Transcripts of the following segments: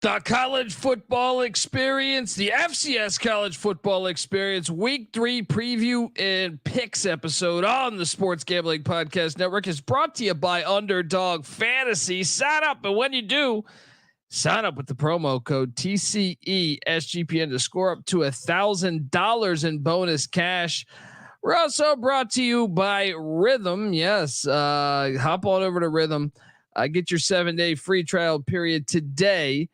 The college football experience, the FCS college football experience, week 3 preview and picks episode on the Sports Gambling Podcast Network is brought to you by Underdog Fantasy. Sign up, and when you do, sign up with the promo code TCESGPN to score up to $1,000 in bonus cash. We're also brought to you by Rhythm. Yes, hop on over to Rhythm. Get your 7-day free trial period today.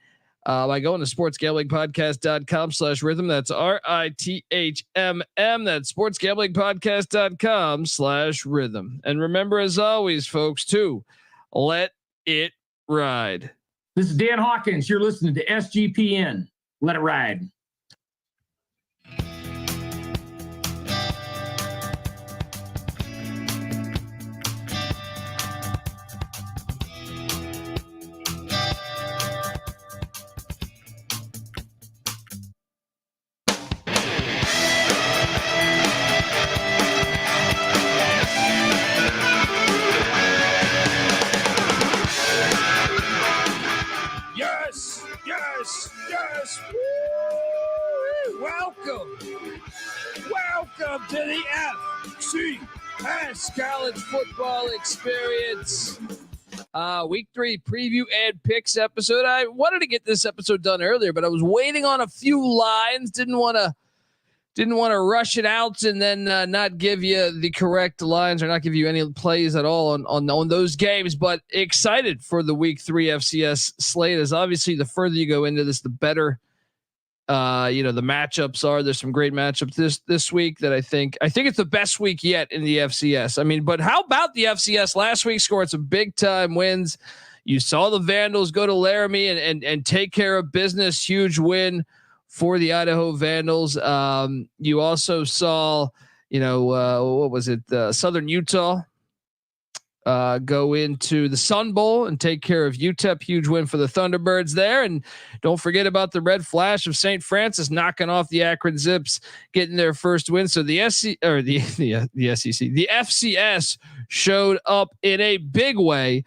By going to sportsgamblingpodcast.com/rhythm. That's RITHMM. That's sportsgamblingpodcast.com/rhythm. And remember, as always, folks, to let it ride. This is Dan Hawkins. You're listening to SGPN. Let it ride. Welcome to the FCS college football experience. Week 3 preview and picks episode. I wanted to get this episode done earlier, but I was waiting on a few lines. Didn't want to rush it out and then not give you the correct lines or not give you any plays at all on those games. But excited for the week 3 FCS slate, as obviously the further you go into this, the better. The matchups are. There's some great matchups this week that I think it's the best week yet in the FCS. I mean, but how about the FCS last week? Scored some big time wins. You saw the Vandals go to Laramie and take care of business. Huge win for the Idaho Vandals. You also saw, what was it? Southern Utah go into the Sun Bowl and take care of UTEP. Huge win for the Thunderbirds there. And don't forget about the Red Flash of St. Francis knocking off the Akron Zips, getting their first win. So the FCS showed up in a big way.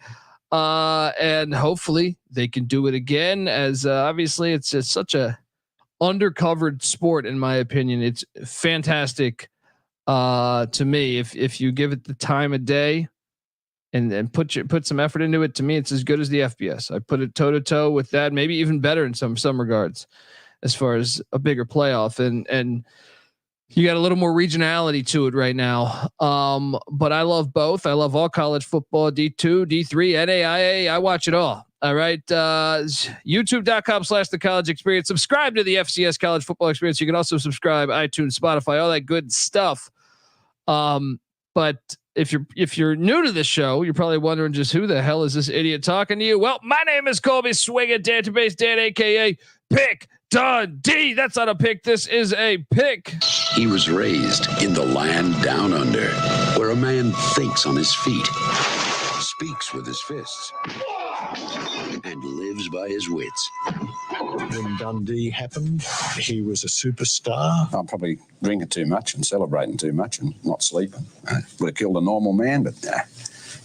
And hopefully they can do it again, as obviously it's just such a undercovered sport. In my opinion, it's fantastic to me. If you give it the time of day, and put some effort into it, to me, it's as good as the FBS. I put it toe to toe with that, maybe even better in some regards, as far as a bigger playoff. And you got a little more regionality to it right now. But I love both. I love all college football, D2, D3, NAIA. I watch it all. All right. YouTube.com/the college experience. Subscribe to the FCS college football experience. You can also subscribe iTunes, Spotify, all that good stuff. But if you're new to this show, you're probably wondering just who the hell is this idiot talking to you? Well, my name is Colby Swinging Database Dan, aka Pick Dundee. That's not a pick. This is a pick. He was raised in the land down under, where a man thinks on his feet, speaks with his fists, and lives by his wits. When Dundee happened, he was a superstar. I'm probably drinking too much and celebrating too much and not sleeping. Would have killed a normal man, but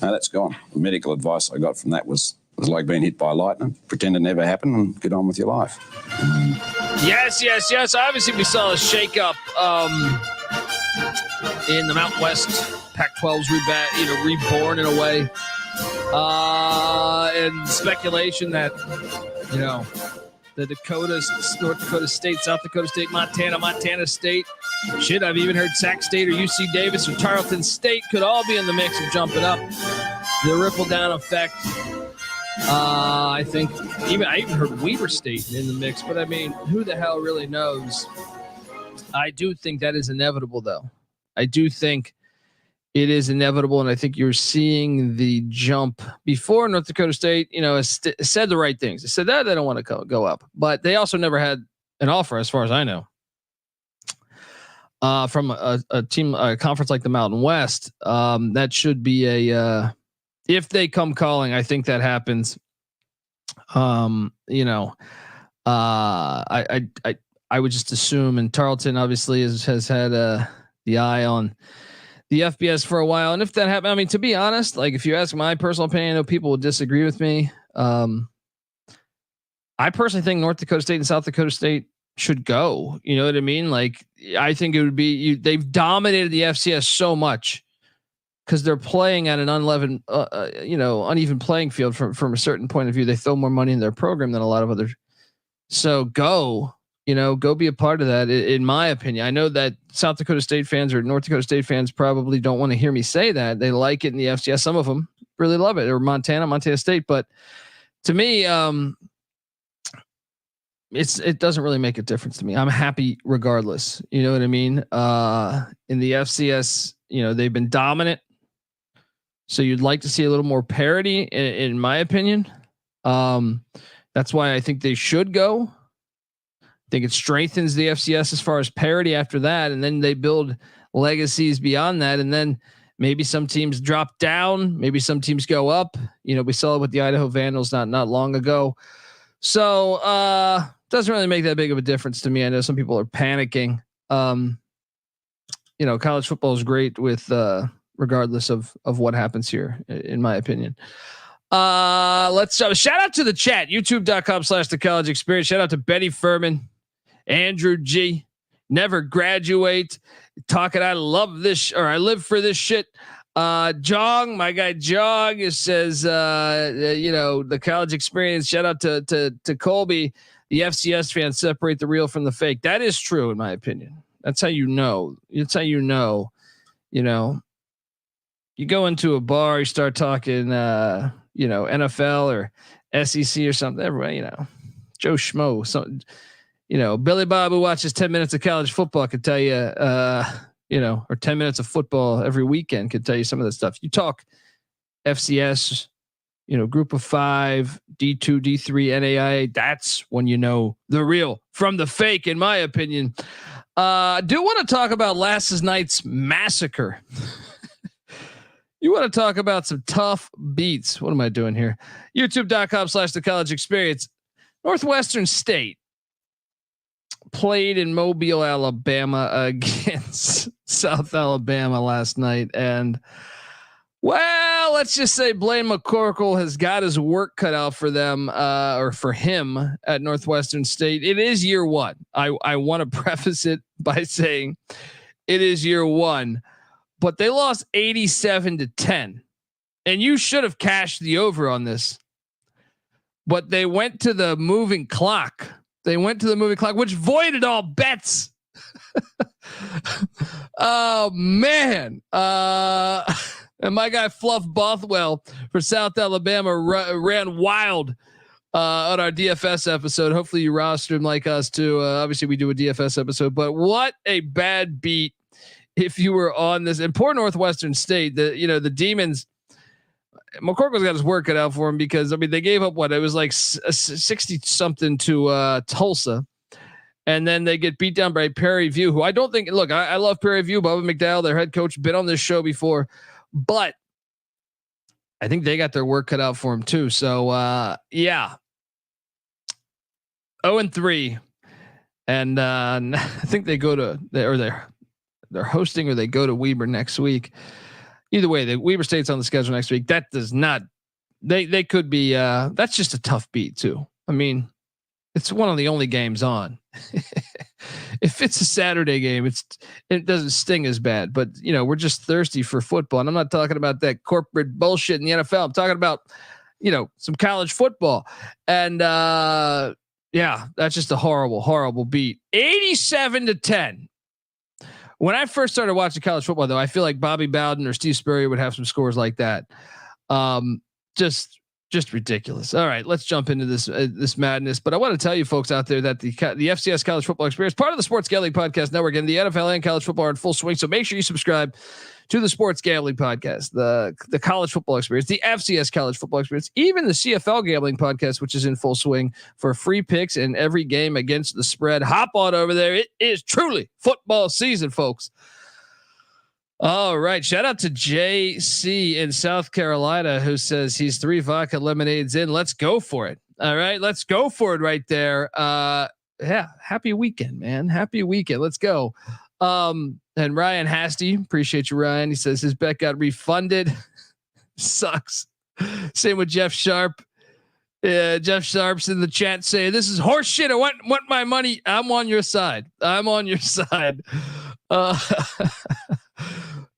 no, that's gone. The medical advice I got from that was like being hit by lightning. Pretend it never happened and get on with your life. Yes. Obviously, we saw a shakeup in the Mountain West. Pac-12's reborn in a way. And speculation that, the Dakotas, North Dakota State, South Dakota State, Montana State. Shit, I've even heard Sac State or UC Davis or Tarleton State could all be in the mix of jumping up. The ripple down effect. I think I even heard Weber State in the mix, but I mean, who the hell really knows? I do think that is inevitable, though. I do think it is inevitable, and I think you're seeing the jump. Before North Dakota State, has said the right things. They said that they don't want to go up, but they also never had an offer, as far as I know, from a conference like the Mountain West. That should be if they come calling, I think that happens. I would just assume, and Tarleton obviously has had the eye on the FBS for a while. And if that happened, I mean, to be honest, like if you ask my personal opinion, I know people will disagree with me. I personally think North Dakota State and South Dakota State should go. You know what I mean? Like, I think it would be, they've dominated the FCS so much because they're playing at an uneven playing field from a certain point of view. They throw more money in their program than a lot of others. So go be a part of that. In my opinion, I know that South Dakota State fans or North Dakota State fans probably don't want to hear me say that. They like it in the FCS. Some of them really love it, or Montana State. But to me, it doesn't really make a difference to me. I'm happy regardless. You know what I mean? In the FCS, they've been dominant. So you'd like to see a little more parity in my opinion. That's why I think they should go. I think it strengthens the FCS as far as parity after that. And then they build legacies beyond that. And then maybe some teams drop down, maybe some teams go up. We saw it with the Idaho Vandals not long ago. So, doesn't really make that big of a difference to me. I know some people are panicking. College football is great with, regardless of what happens here, in my opinion. Let's shout out to the chat, youtube.com/the college experience. Shout out to Betty Furman, Andrew G, never graduate, talking. I love this, or I live for this shit. Jong, my guy Jong, it says, the college experience. Shout out to Colby. The FCS fans separate the real from the fake. That is true, in my opinion. That's how you know. It's how you know. You go into a bar, you start talking, NFL or SEC or something. Everybody, Joe Schmo. So, Billy Bob who watches 10 minutes of college football could tell you, or 10 minutes of football every weekend could tell you some of the stuff. You talk FCS, group of 5, D2, D3, NAIA. That's when you know the real from the fake, in my opinion. Do want to talk about last night's massacre. You want to talk about some tough beats. What am I doing here? YouTube.com/the college experience. Northwestern State played in Mobile, Alabama against South Alabama last night. And well, let's just say Blaine McCorkle has got his work cut out for them, or for him at Northwestern State. It is year one. I want to preface it by saying it is year one, but they lost 87-10, and you should have cashed the over on this, but they went to the moving clock. Which voided all bets. Oh man. And my guy Fluff Bothwell for South Alabama ran wild on our DFS episode. Hopefully you roster him like us too. Obviously we do a DFS episode, but what a bad beat if you were on this. And poor Northwestern State, the Demons, McCorkle's got his work cut out for him because they gave up it was like 60 something to Tulsa. And then they get beat down by Prairie View, who I don't think, look, I love Prairie View, Bubba McDowell, their head coach, been on this show before, but I think they got their work cut out for him too. So yeah, 0-3, and I think they go to they're hosting, or they go to Weber next week. Either way, the Weber State's on the schedule next week. That does not, they could be. That's just a tough beat too. It's one of the only games on. If it's a Saturday game, it doesn't sting as bad, but we're just thirsty for football. And I'm not talking about that corporate bullshit in the NFL. I'm talking about, some college football. And yeah, that's just a horrible, horrible beat. 87-10. When I first started watching college football, though, I feel like Bobby Bowden or Steve Spurrier would have some scores like that. Just ridiculous. All right, let's jump into this madness. But I want to tell you folks out there that the FCS College Football Experience, part of the Sports Gambling Podcast Network, and the NFL and college football are in full swing. So make sure you subscribe to the Sports Gambling Podcast, the College Football Experience, the FCS College Football Experience, even the CFL Gambling Podcast, which is in full swing for free picks in every game against the spread. Hop on over there. It is truly football season, folks. All right. Shout out to JC in South Carolina, who says he's 3 vodka lemonades in. Let's go for it. All right. Let's go for it right there. Yeah. Happy weekend, man. Happy weekend. Let's go. And Ryan Hasty, appreciate you, Ryan. He says his bet got refunded. Sucks. Same with Jeff Sharp. Jeff Sharp's in the chat saying, this is horse shit. I want my money. I'm on your side.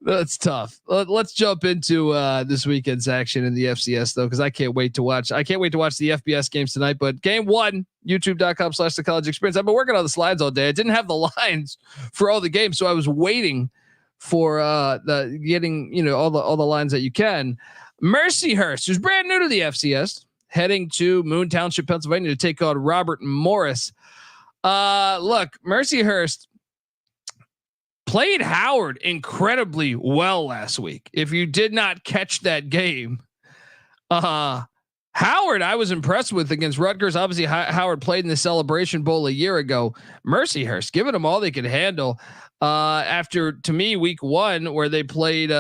That's tough. Let's jump into this weekend's action in the FCS though, because I can't wait to watch the FBS games tonight. But game one, youtube.com/the college experience. I've been working on the slides all day. I didn't have the lines for all the games, so I was waiting for getting all the lines that you can. Mercyhurst, who's brand new to the FCS, heading to Moon Township, Pennsylvania to take on Robert Morris. Look, Mercyhurst played Howard incredibly well last week. If you did not catch that game, Howard, I was impressed with against Rutgers. Obviously, Howard played in the Celebration Bowl a year ago. Mercyhurst, giving them all they could handle. After, to me, week one, where they played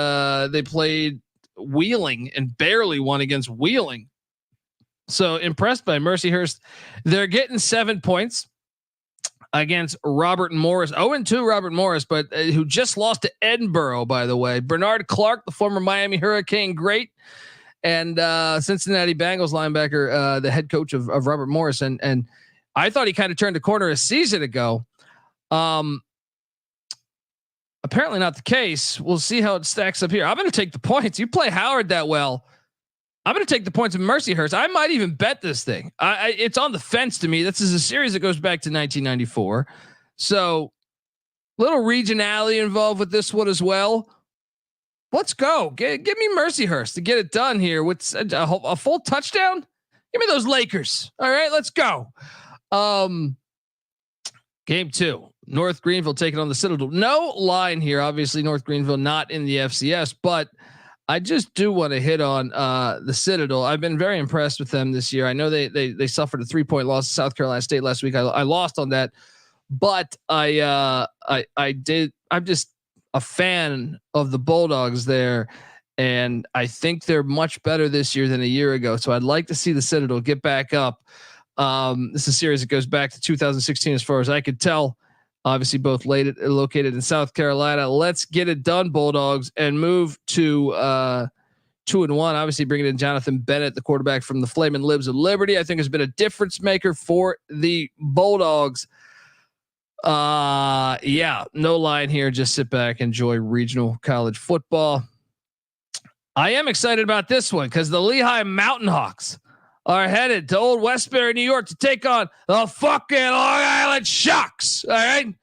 Wheeling and barely won against Wheeling. So impressed by Mercyhurst. They're getting 7 points against Robert Morris. 0-2 Robert Morris, but who just lost to Edinburgh, by the way. Bernard Clark, the former Miami Hurricane great, and Cincinnati Bengals linebacker, the head coach of Robert Morris. And I thought he kind of turned the corner a season ago. Apparently not the case. We'll see how it stacks up here. I'm going to take the points. You play Howard that well, I'm going to take the points of Mercyhurst. I might even bet this thing. It's on the fence to me. This is a series that goes back to 1994. So little regionality involved with this one as well. Let's go. Give me Mercyhurst to get it done here with a full touchdown. Give me those Lakers. All right, let's go. Game two, North Greenville taking on the Citadel. No line here. Obviously North Greenville not in the FCS, but I just do want to hit on the Citadel. I've been very impressed with them this year. I know they suffered a 3-point loss to South Carolina State last week. I lost on that, but I did. I'm just a fan of the Bulldogs there, and I think they're much better this year than a year ago. So I'd like to see the Citadel get back up. This is a series that goes back to 2016, as far as I could tell. Obviously, both located in South Carolina. Let's get it done, Bulldogs, and move to 2-1. Obviously, bringing in Jonathan Bennett, the quarterback from the Flamin' Libs of Liberty, I think has been a difference maker for the Bulldogs. Yeah, no line here. Just sit back, enjoy regional college football. I am excited about this one because the Lehigh Mountain Hawks are headed to Old Westbury, New York to take on the fucking Long Island Sharks. All right.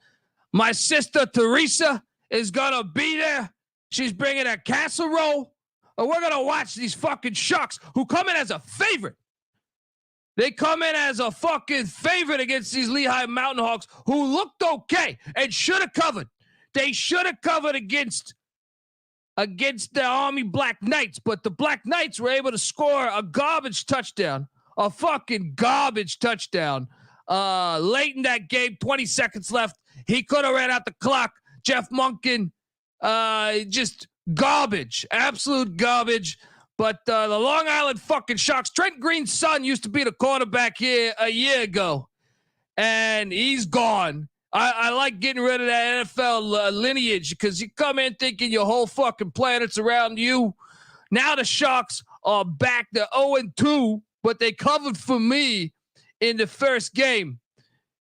My sister Teresa is going to be there. She's bringing a casserole. And we're going to watch these fucking Sharks who come in as a favorite. They come in as a fucking favorite against these Lehigh Mountain Hawks who looked okay and should have covered. They should have covered against the Army Black Knights, but the Black Knights were able to score a garbage touchdown, a fucking garbage touchdown. Late in that game, 20 seconds left. He could have ran out the clock. Jeff Monken, just garbage, absolute garbage. But the Long Island fucking Sharks, Trent Green's son used to be the quarterback here a year ago, and he's gone. I like getting rid of that NFL lineage because you come in thinking your whole fucking planet's around you. Now the Sharks are back to 0-2, but they covered for me in the first game.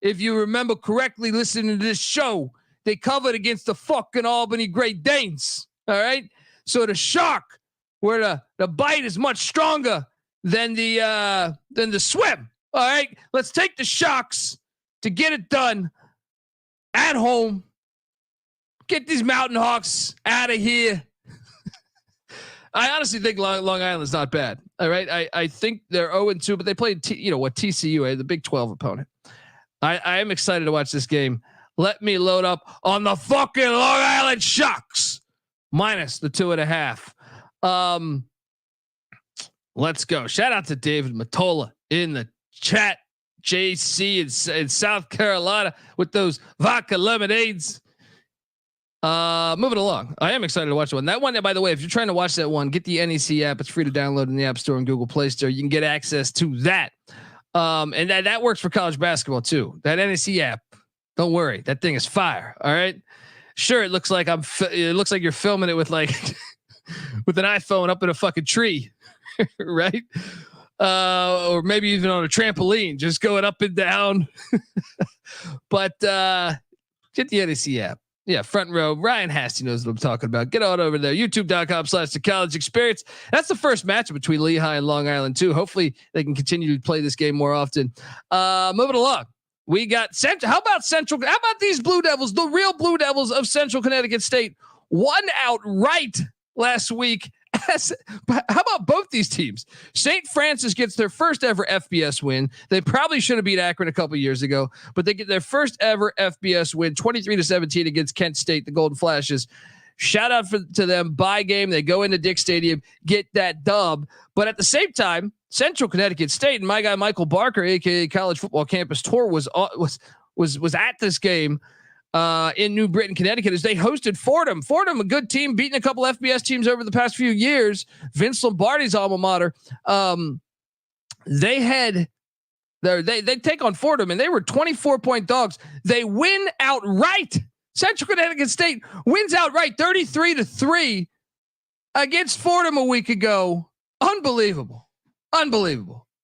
If you remember correctly, listening to this show, they covered against the fucking Albany Great Danes. All right. So the Shark, where the bite is much stronger than the swim. All right. Let's take the Sharks to get it done at home. Get these Mountain Hawks out of here. I honestly think Long Island's not bad. All right. I think they're 0-2, but they played, TCU, the Big 12 opponent. I am excited to watch this game. Let me load up on the fucking Long Island Sharks minus the 2.5. Let's go. Shout out to David Matola in the chat. JC in South Carolina with those vodka lemonades. Moving along. I am excited to watch the one. That one, by the way, if you're trying to watch that one, get the NEC app. It's free to download in the App Store and Google Play Store. You can get access to that. And that works for college basketball too. That NEC app. Don't worry. That thing is fire. All right. Sure. It looks like it looks like you're filming it with with an iPhone up in a fucking tree. Right. or maybe even on a trampoline, just going up and down. But get the NEC app. Yeah, front row. Ryan Hasty knows what I'm talking about. Get on over there. YouTube.com/the college experience. That's the first matchup between Lehigh and Long Island too. Hopefully they can continue to play this game more often. Moving along. We got Central. How about Central? How about these Blue Devils, the real Blue Devils of Central Connecticut State, won outright last week. How about both these teams? St. Francis gets their first ever FBS win. They probably should have beat Akron a couple years ago, but they get their first ever FBS win, 23-17 against Kent State, the Golden Flashes. Shout out to them. Bye game. They go into Dick Stadium, get that dub. But at the same time, Central Connecticut State and my guy Michael Barker, aka College Football Campus Tour, was at this game in New Britain, Connecticut, as they hosted Fordham. Fordham, a good team, beating a couple FBS teams over the past few years. Vince Lombardi's alma mater. They take on Fordham, and they were 24-point dogs. They win outright. Central Connecticut State wins outright 33-3 against Fordham a week ago. Unbelievable,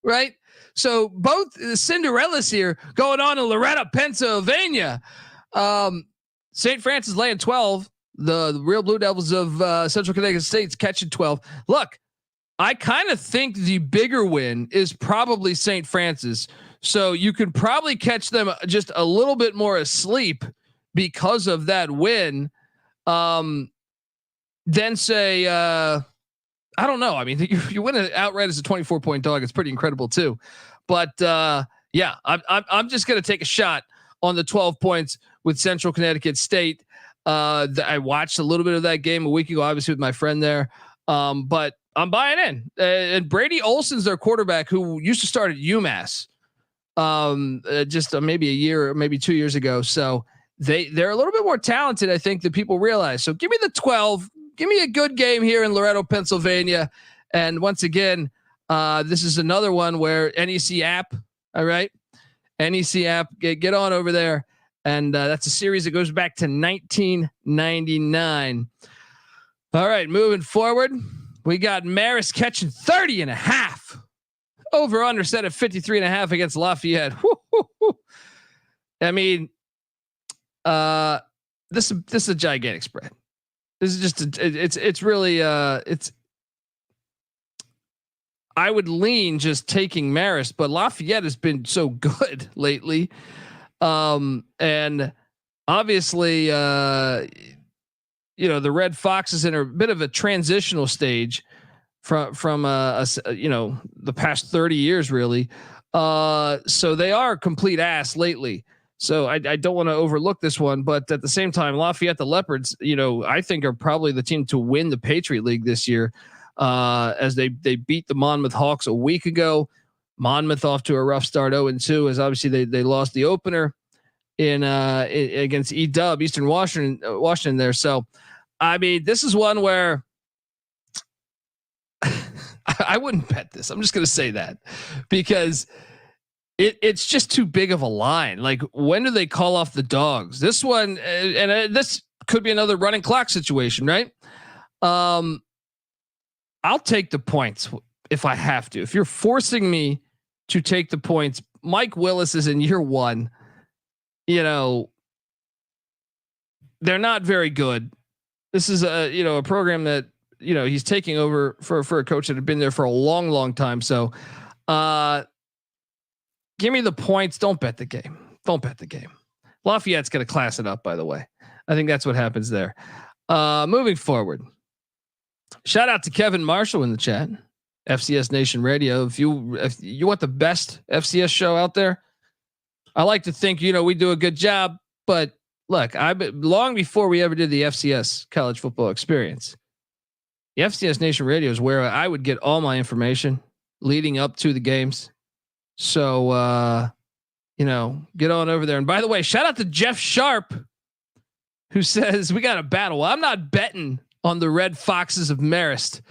right? So both the Cinderellas here going on in Loretta, Pennsylvania. St. Francis laying 12. The real Blue Devils of Central Connecticut State's catching 12. Look, I kind of think the bigger win is probably St. Francis. So you could probably catch them just a little bit more asleep because of that win. Then say, I don't know. I mean, you win it outright as a 24-point dog. It's pretty incredible too. But yeah, I'm just going to take a shot on the 12 points with Central Connecticut State. I watched a little bit of that game a week ago, obviously with my friend there. But I'm buying in. And Brady Olson's their quarterback, who used to start at UMass just maybe a year, maybe 2 years ago. So they're a little bit more talented, I think, than people realize. So give me the 12. Give me a good game here in Loretto, Pennsylvania. And once again, this is another one where NEC app. All right. NEC app, get on over there. And that's a series that goes back to 1999. All right, moving forward, we got Marist catching 30.5. Over under set at 53.5 against Lafayette. I mean, this is a gigantic spread. This is just it's really I would lean just taking Marist, but Lafayette has been so good lately. And obviously, the Red Fox is in a bit of a transitional stage from the past 30 years, really. So they are complete ass lately. So I don't want to overlook this one, but at the same time, Lafayette, the Leopards, I think are probably the team to win the Patriot League this year. As they beat the Monmouth Hawks a week ago. Monmouth off to a rough start, 0-2, as obviously they lost the opener in against EW, Eastern Washington there. So, I mean, this is one where I wouldn't bet this. I'm just going to say that because it's just too big of a line. Like, when do they call off the dogs? This one, and this could be another running clock situation, right? I'll take the points if I have to. If you're forcing me to take the points, Mike Willis is in year one. They're not very good. This is a program that, he's taking over for a coach that had been there for a long, long time. So, give me the points. Don't bet the game. Lafayette's going to class it up, by the way. I think that's what happens there. Moving forward. Shout out to Kevin Marshall in the chat, FCS Nation Radio. If you want the best FCS show out there, I like to think, we do a good job, but look, long before we ever did the FCS college football experience, the FCS Nation Radio is where I would get all my information leading up to the games. So, get on over there. And by the way, shout out to Jeff Sharp, who says we got a battle. Well, I'm not betting on the Red Foxes of Marist.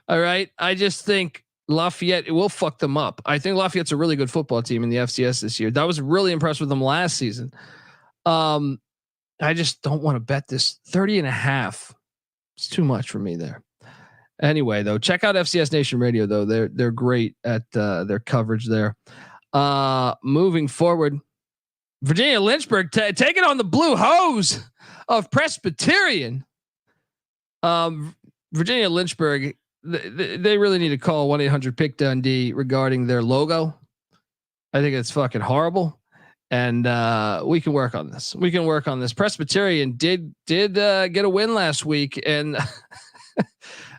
All right. I just think Lafayette, it will fuck them up. I think Lafayette's a really good football team in the FCS this year. I was really impressed with them last season. I just don't want to bet this 30.5. It's too much for me there. Anyway, though, check out FCS Nation Radio, though. They're great at their coverage there. Moving forward, Virginia Lynchburg taking on the Blue Hose of Presbyterian. Virginia Lynchburg, they really need to call 1-800-PICK-DUNDEE regarding their logo. I think it's fucking horrible. And we can work on this. Presbyterian did get a win last week, and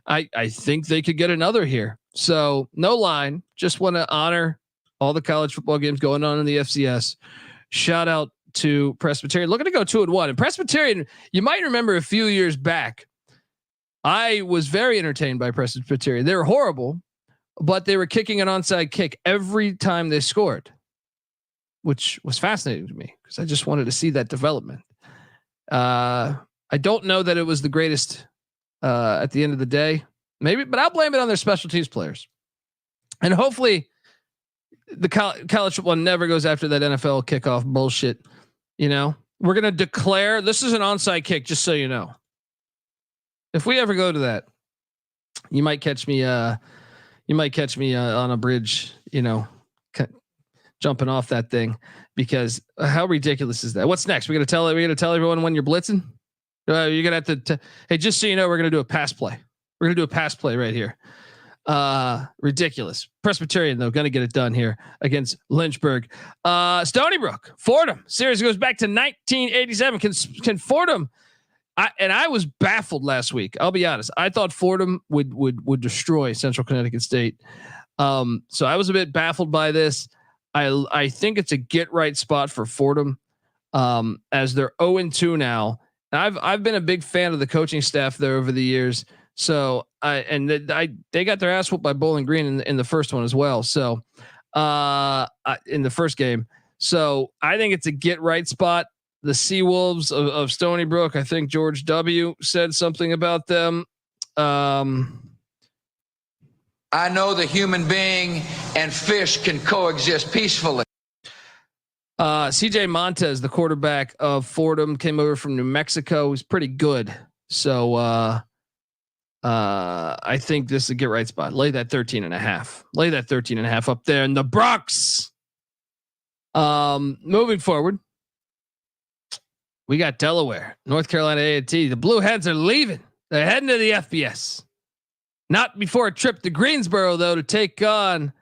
I think they could get another here. So no line. Just want to honor all the college football games going on in the FCS. Shout out to Presbyterian, looking to go 2-1. And Presbyterian, you might remember a few years back, I was very entertained by Presbyterian. They were horrible, but they were kicking an onside kick every time they scored, which was fascinating to me because I just wanted to see that development. I don't know that it was the greatest at the end of the day, maybe, but I'll blame it on their special teams players. And hopefully the college football never goes after that NFL kickoff bullshit. You know, we're going to declare this is an onside kick, just so you know. If we ever go to that, you might catch me on a bridge, you know, jumping off that thing, because how ridiculous is that? What's next? We're going to tell everyone when you're blitzing. You're going to have to, hey, just so you know, we're going to do a pass play. We're going to do a pass play right here. Ridiculous. Presbyterian, though, going to get it done here against Lynchburg. Stony Brook, Fordham series goes back to 1987. Can Fordham? I was baffled last week. I'll be honest. I thought Fordham would destroy Central Connecticut State. So I was a bit baffled by this. I think it's a get right spot for Fordham, as they're 0-2 now. I've been a big fan of the coaching staff there over the years. So they got their ass whooped by Bowling Green in the first one as well. So in the first game. So I think it's a get right spot. The Seawolves of Stony Brook, I think George W. said something about them. I know the human being and fish can coexist peacefully. CJ Montez, the quarterback of Fordham, came over from New Mexico. He's pretty good. So I think this is a get right spot. Lay that 13.5. Lay that 13.5 up there in the Bronx. Moving forward, we got Delaware, North Carolina A&T. The Blue Hens are leaving. They're heading to the FBS. Not before a trip to Greensboro, though, to take on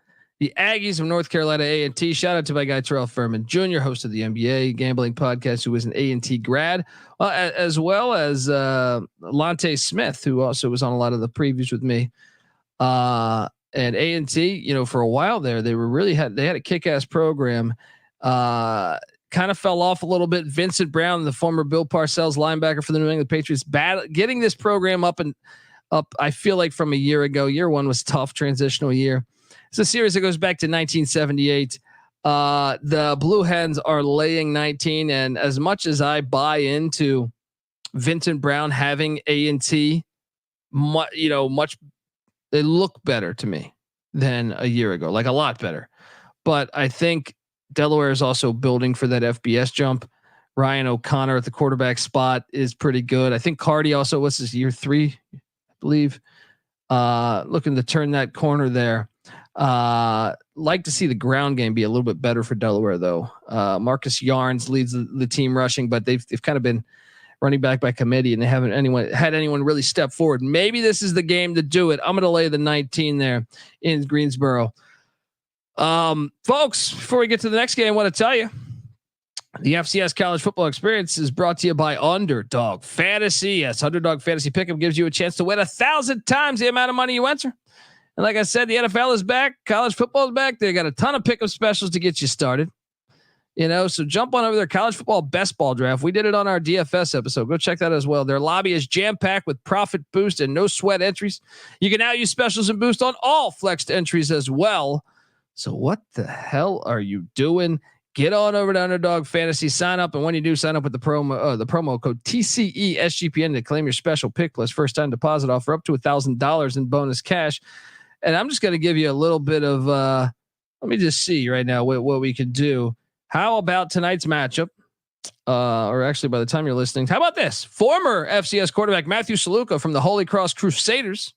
the Aggies of North Carolina A&T. Shout out to my guy Terrell Furman Jr., host of the NBA Gambling Podcast, who is an A&T grad, as well as Lante Smith, who also was on a lot of the previews with me. And A&T, you know, for a while there, they had a kick-ass program. Kind of fell off a little bit. Vincent Brown, the former Bill Parcells linebacker for the New England Patriots, getting this program up. I feel like from a year ago. Year one was tough, transitional year. It's a series that goes back to 1978. The Blue Hens are laying 19, and as much as I buy into Vincent Brown having A&T, they look better to me than a year ago, like a lot better. But I think Delaware is also building for that FBS jump. Ryan O'Connor at the quarterback spot is pretty good. I think Cardi also, what's his year 3, I believe, looking to turn that corner there. Like to see the ground game be a little bit better for Delaware, though. Marcus Yarns leads the team rushing, but they've kind of been running back by committee, and they haven't had anyone really step forward. Maybe this is the game to do it. I'm going to lay the 19 there in Greensboro. Folks, before we get to the next game, I want to tell you the FCS college football experience is brought to you by Underdog Fantasy. Yes, Underdog Fantasy Pick'em gives you a chance to win 1,000 times the amount of money you enter. And like I said, the NFL is back. College football is back. They got a ton of pick'em specials to get you started. You know, so jump on over there. College football best ball draft. We did it on our DFS episode. Go check that as well. Their lobby is jam-packed with profit boost and no sweat entries. You can now use specials and boost on all flexed entries as well. So what the hell are you doing? Get on over to Underdog Fantasy, sign up, and when you do, sign up with the promo code TCESGPN to claim your special pick plus first time deposit offer up to $1,000 in bonus cash. And I'm just going to give you a little bit of let me just see right now what we can do. How about tonight's matchup? Or actually, by the time you're listening, how about this? Former FCS quarterback Matthew Saluka from the Holy Cross Crusaders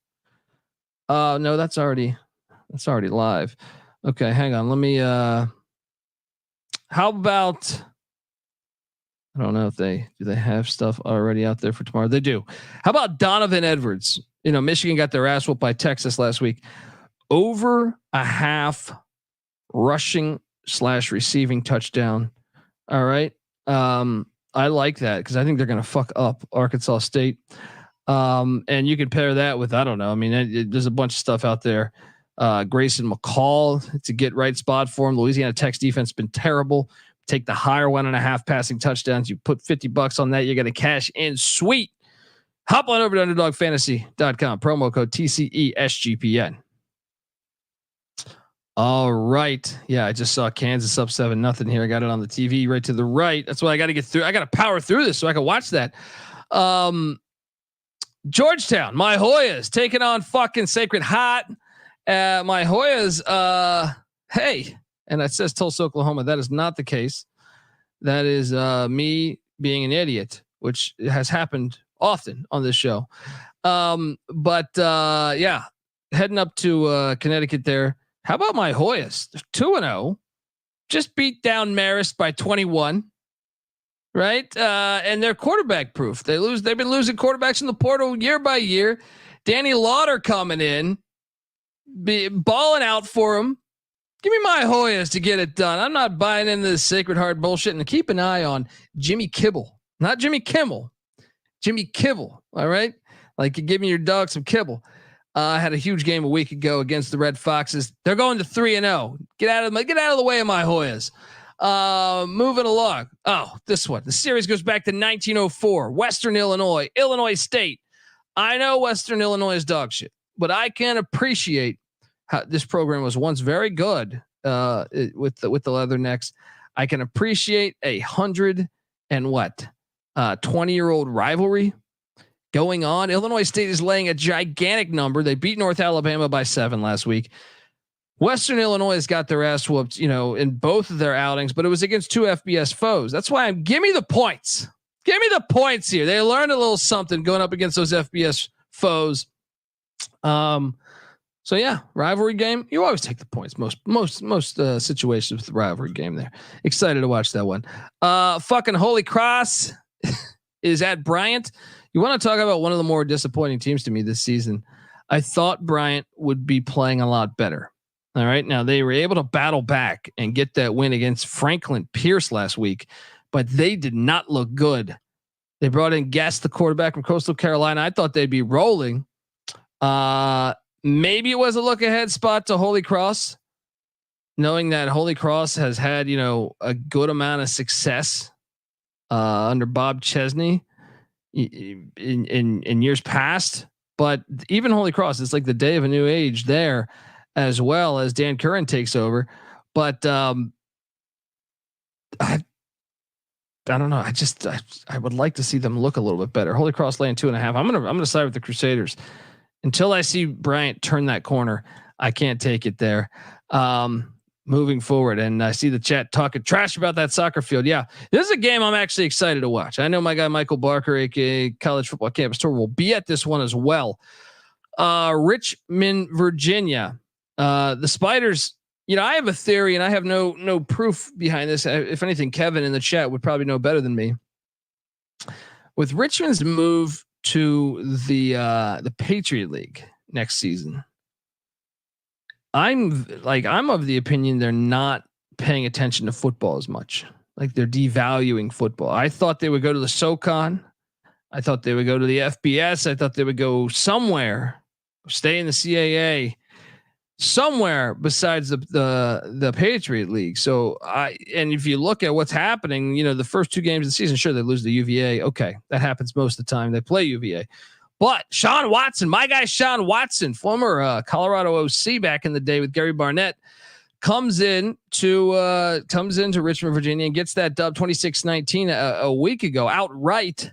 No, that's already live. Okay, hang on. Let me. How about? I don't know if do they have stuff already out there for tomorrow. They do. How about Donovan Edwards? Michigan got their ass whooped by Texas last week. Over a half rushing / receiving touchdown. All right. I like that because I think they're going to fuck up Arkansas State. And you can pair that with, I don't know. I mean, there's a bunch of stuff out there. Grayson McCall, it's a get right spot for him. Louisiana Tech's defense has been terrible. Take the higher 1.5 passing touchdowns. You put $50 on that. You're going to cash in. Sweet. Hop on over to underdogfantasy.com. Promo code TCESGPN. All right. Yeah. I just saw Kansas up 7-0 here. I got it on the TV right to the right. That's why I got to get through. I got to power through this so I can watch that. Georgetown, my Hoyas taking on fucking Sacred Heart. My Hoyas, hey, and it says Tulsa, Oklahoma. That is not the case. That is me being an idiot, which has happened often on this show. Yeah, heading up to Connecticut there. How about my Hoyas? They're 2-0, just beat down Marist by 21. Right. And they're quarterback proof. They've been losing quarterbacks in the portal year by year. Danny Lauder coming in, balling out for him. Give me my Hoyas to get it done. I'm not buying into this Sacred Heart bullshit. And keep an eye on Jimmy Kibble, not Jimmy Kimmel, Jimmy Kibble. All right. Like, give me your dog some kibble. I had a huge game a week ago against the Red Foxes. They're going to 3-0. Get out of the way of my Hoyas. Moving along. Oh, this one. The series goes back to 1904. Western Illinois, Illinois State. I know Western Illinois is dog shit, but I can appreciate how this program was once very good. With the Leathernecks, I can appreciate 20-year-old rivalry going on. Illinois State is laying a gigantic number. They beat North Alabama by 7 last week. Western Illinois has got their ass whooped, in both of their outings, but it was against 2 FBS foes. That's why give me the points. Give me the points here. They learned a little something going up against those FBS foes. So yeah, rivalry game. You always take the points. Most situations with the rivalry game there. Excited to watch that one. Fucking Holy Cross is at Bryant. You want to talk about one of the more disappointing teams to me this season. I thought Bryant would be playing a lot better. All right. Now they were able to battle back and get that win against Franklin Pierce last week, but they did not look good. They brought in Guest, the quarterback from Coastal Carolina. I thought they'd be rolling. Maybe it was a look ahead spot to Holy Cross, knowing that Holy Cross has had, a good amount of success under Bob Chesney in years past. But even Holy Cross, it's like the day of a new age there, as well as Dan Curran takes over. But I don't know. I would like to see them look a little bit better. Holy Cross laying 2.5. I'm gonna side with the Crusaders until I see Bryant turn that corner. I can't take it there. Moving forward, and I see the chat talking trash about that soccer field. Yeah, this is a game I'm actually excited to watch. I know my guy Michael Barker, aka College Football Campus Tour, will be at this one as well. Richmond, Virginia. The Spiders. I have a theory, and I have no proof behind this. If anything, Kevin in the chat would probably know better than me. With Richmond's move to the Patriot League next season, I'm of the opinion they're not paying attention to football as much. Like, they're devaluing football. I thought they would go to the SoCon. I thought they would go to the FBS. I thought they would go somewhere, stay in the CAA, somewhere besides the Patriot League. So and if you look at what's happening, the first 2 games of the season, sure, they lose to UVA. Okay, that happens most of the time. They play UVA. But Sean Watson, my guy Sean Watson, former Colorado OC back in the day with Gary Barnett, comes into Richmond, Virginia, and gets that dub 26-19 a week ago outright.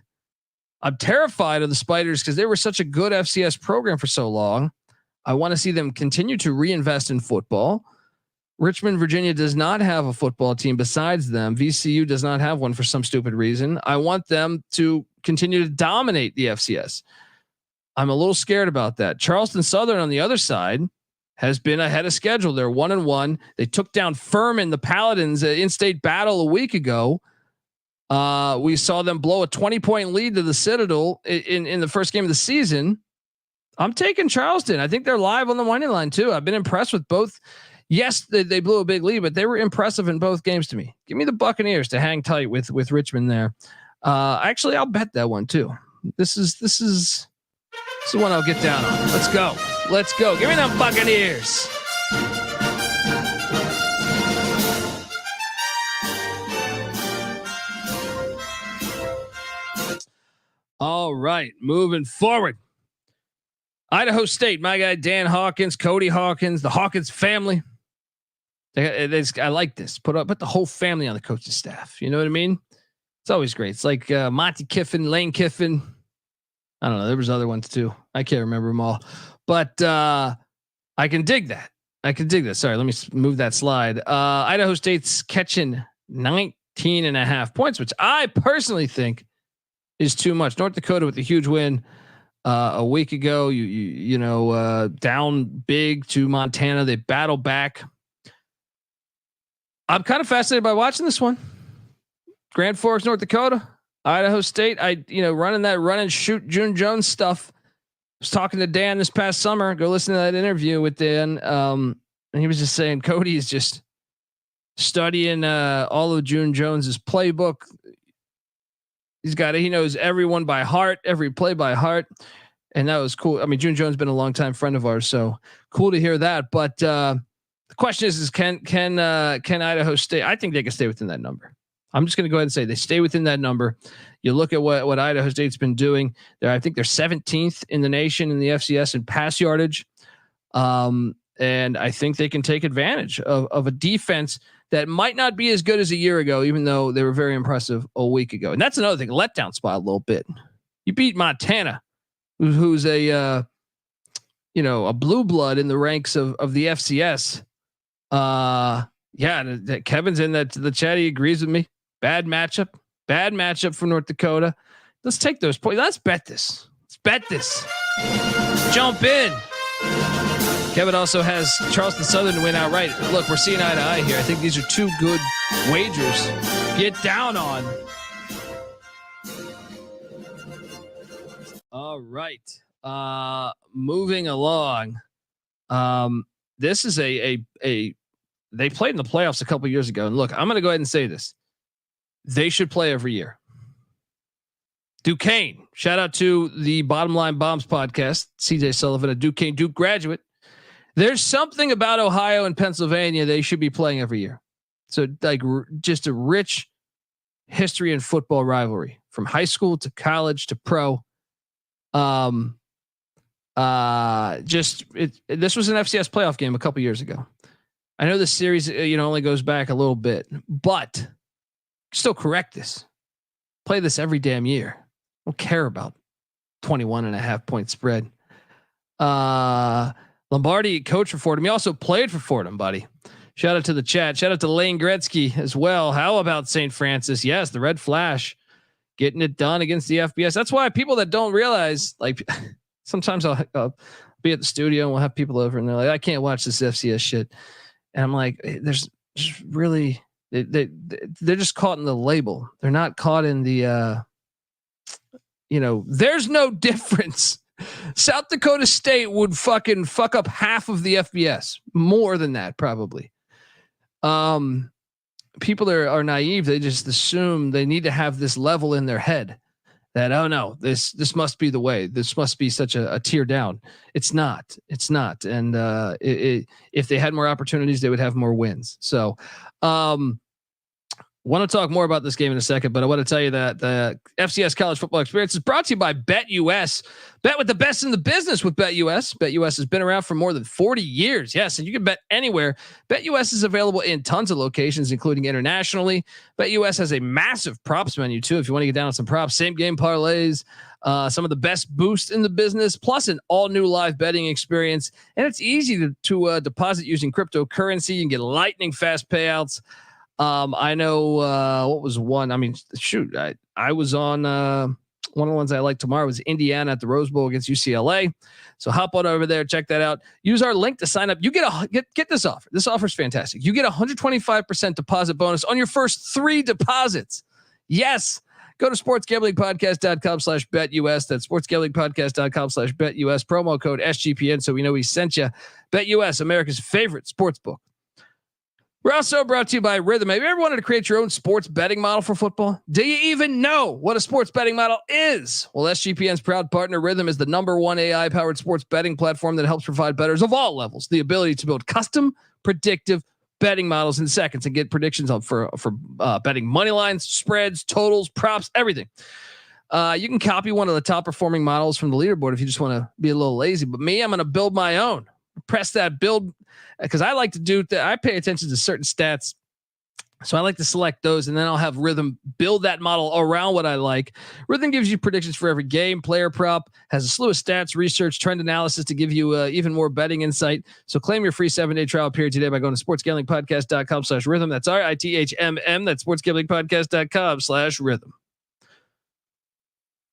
I'm terrified of the Spiders because they were such a good FCS program for so long. I want to see them continue to reinvest in football. Richmond, Virginia does not have a football team besides them. VCU does not have one for some stupid reason. I want them to continue to dominate the FCS. I'm a little scared about that. Charleston Southern on the other side has been ahead of schedule. They're 1-1. They took down Furman, the Paladins, in-state battle a week ago. We saw them blow a 20-point lead to the Citadel in the first game of the season. I'm taking Charleston. I think they're live on the money line too. I've been impressed with both. Yes, they blew a big lead, but they were impressive in both games to me. Give me the Buccaneers to hang tight with Richmond there. Actually, I'll bet that one too. This is the one I'll get down on. Let's go. Give me them Buccaneers. All right, moving forward. Idaho State, my guy Dan Hawkins, Cody Hawkins, the Hawkins family. I like this. Put the whole family on the coaching staff. You know what I mean? It's always great. It's like Monty Kiffin, Lane Kiffin. I don't know. There was other ones too. I can't remember them all, but I can dig that. Sorry, let me move that slide. Idaho State's catching 19.5 points, which I personally think is too much. North Dakota with a huge win a week ago. You know, down big to Montana. They battle back. I'm kind of fascinated by watching this one. Grand Forks, North Dakota, Idaho State. Running that run and shoot June Jones stuff. I was talking to Dan this past summer. Go listen to that interview with Dan. And he was just saying Cody is just studying all of June Jones's playbook. He knows everyone by heart, every play by heart. And that was cool. I mean, June Jones been a longtime friend of ours, so cool to hear that. But the question is can Idaho State? I think they can stay within that number. I'm just going to go ahead and say they stay within that number. You look at what Idaho State's been doing there. I think they're 17th in the nation in the FCS in pass yardage. And I think they can take advantage of a defense that might not be as good as a year ago, even though they were very impressive a week ago. And that's another thing, letdown spot a little bit. You beat Montana, who's a blue blood in the ranks of the FCS. Kevin's in the chat. He agrees with me. Bad matchup for North Dakota. Let's take those points. Let's bet this. Jump in. Kevin also has Charleston Southern to win outright. Look, we're seeing eye to eye here. I think these are two good wagers. Get down on. All right. Moving along. This is they played in the playoffs a couple years ago. And look, I'm going to go ahead and say this. They should play every year. Duquesne, shout out to the Bottom Line Bombs podcast. CJ Sullivan, a Duquesne Duke graduate. There's something about Ohio and Pennsylvania they should be playing every year. So like just a rich history in football rivalry from high school to college to pro. This was an FCS playoff game a couple years ago. I know the series, only goes back a little bit, but still correct this. Play this every damn year. Don't care about 21.5 point spread. Lombardi, coach for Fordham. He also played for Fordham, buddy. Shout out to the chat. Shout out to Lane Gretzky as well. How about St. Francis? Yes, the Red Flash getting it done against the FBS. That's why people that don't realize, like, sometimes I'll be at the studio and we'll have people over and they're like, I can't watch this FCS shit. And I'm like, there's just really, they're just caught in the label. They're not caught in the, there's no difference. South Dakota State would fucking fuck up half of the FBS, more than that probably. People are naive. They just assume they need to have this level in their head that, oh no, this must be the way. This must be such a tier down. It's not. And if they had more opportunities, they would have more wins. So, want to talk more about this game in a second, but I want to tell you that the FCS college football experience is brought to you by BetUS. Bet with the best in the business with BetUS. BetUS has been around for more than 40 years. Yes, and you can bet anywhere. BetUS is available in tons of locations, including internationally. BetUS has a massive props menu too. If you want to get down on some props, same game parlays, some of the best boosts in the business, plus an all new live betting experience. And it's easy to deposit using cryptocurrency. You can get lightning fast payouts. I know what was one. I mean, shoot, I was on One of the ones I like tomorrow is Indiana at the Rose Bowl against UCLA. So hop on over there, check that out. Use our link to sign up. You get this offer. This offer is fantastic. You get 125% deposit bonus on your first 3 deposits. Yes. Go to sportsgamblingpodcast.com/betus. That's sportsgamblingpodcast.com/betus. Promo code SGPN. So we know we sent you. BetUS, America's favorite sports book. We're also brought to you by Rhythm. Have you ever wanted to create your own sports betting model for football? Do you even know what a sports betting model is? Well, SGPN's proud partner Rhythm is the number 1 AI-powered sports betting platform that helps provide bettors of all levels the ability to build custom, predictive betting models in seconds and get predictions on for betting money lines, spreads, totals, props, everything. You can copy one of the top performing models from the leaderboard if you just want to be a little lazy. But me, I'm going to build my own. Press that build because I like to do that. I pay attention to certain stats. So I like to select those and then I'll have Rhythm build that model around what I like. Rhythm gives you predictions for every game, player prop, has a slew of stats, research, trend analysis to give you even more betting insight. So claim your free 7-day trial period today by going to sportsgamblingpodcast.com/rhythm. That's RITHMM. That's sportsgamblingpodcast.com/rhythm.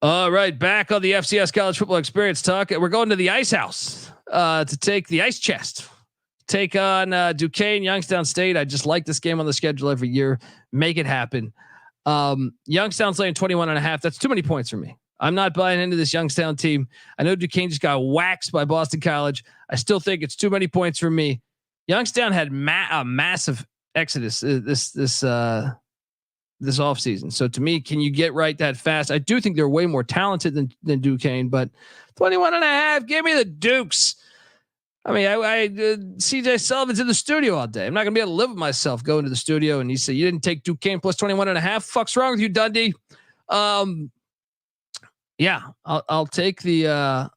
All right. Back on the FCS college football experience talk. We're going to the ice house to take the ice chest. Take on Duquesne, Youngstown State. I just like this game on the schedule every year. Make it happen. Youngstown's laying 21.5. That's too many points for me. I'm not buying into this Youngstown team. I know Duquesne just got waxed by Boston College. I still think it's too many points for me. Youngstown had a massive exodus this offseason. So to me, can you get right that fast? I do think they're way more talented than Duquesne, but 21.5. Give me the Dukes. I mean, CJ Sullivan's in the studio all day. I'm not gonna be able to live with myself going to the studio and he said, you didn't take Duquesne plus 21.5. Fuck's wrong with you, Dundee? Yeah, I'll take the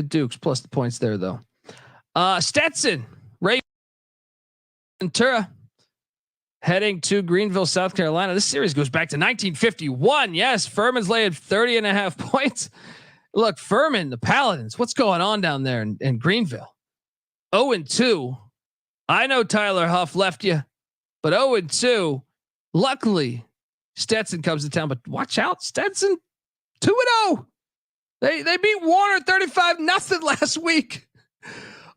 Dukes plus the points there though. Stetson, Ray Ventura heading to Greenville, South Carolina. This series goes back to 1951. Yes, Furman's laying 30.5 points. Look, Furman, the Paladins, what's going on down there in Greenville? 0-2. I know Tyler Huff left you, but 0-2. Luckily, Stetson comes to town, but watch out, Stetson 2-0. They beat Warner 35-0 last week.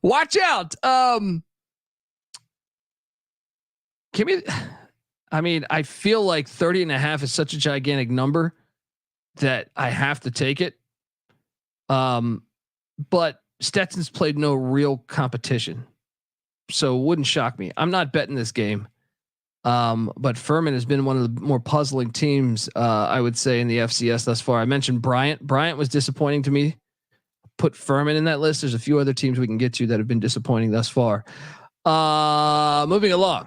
Watch out. I feel like 30.5 is such a gigantic number that I have to take it. But Stetson's played no real competition, so it wouldn't shock me. I'm not betting this game. But Furman has been one of the more puzzling teams, I would say, in the FCS thus far. I mentioned Bryant. Bryant was disappointing to me. Put Furman in that list. There's a few other teams we can get to that have been disappointing thus far. Moving along.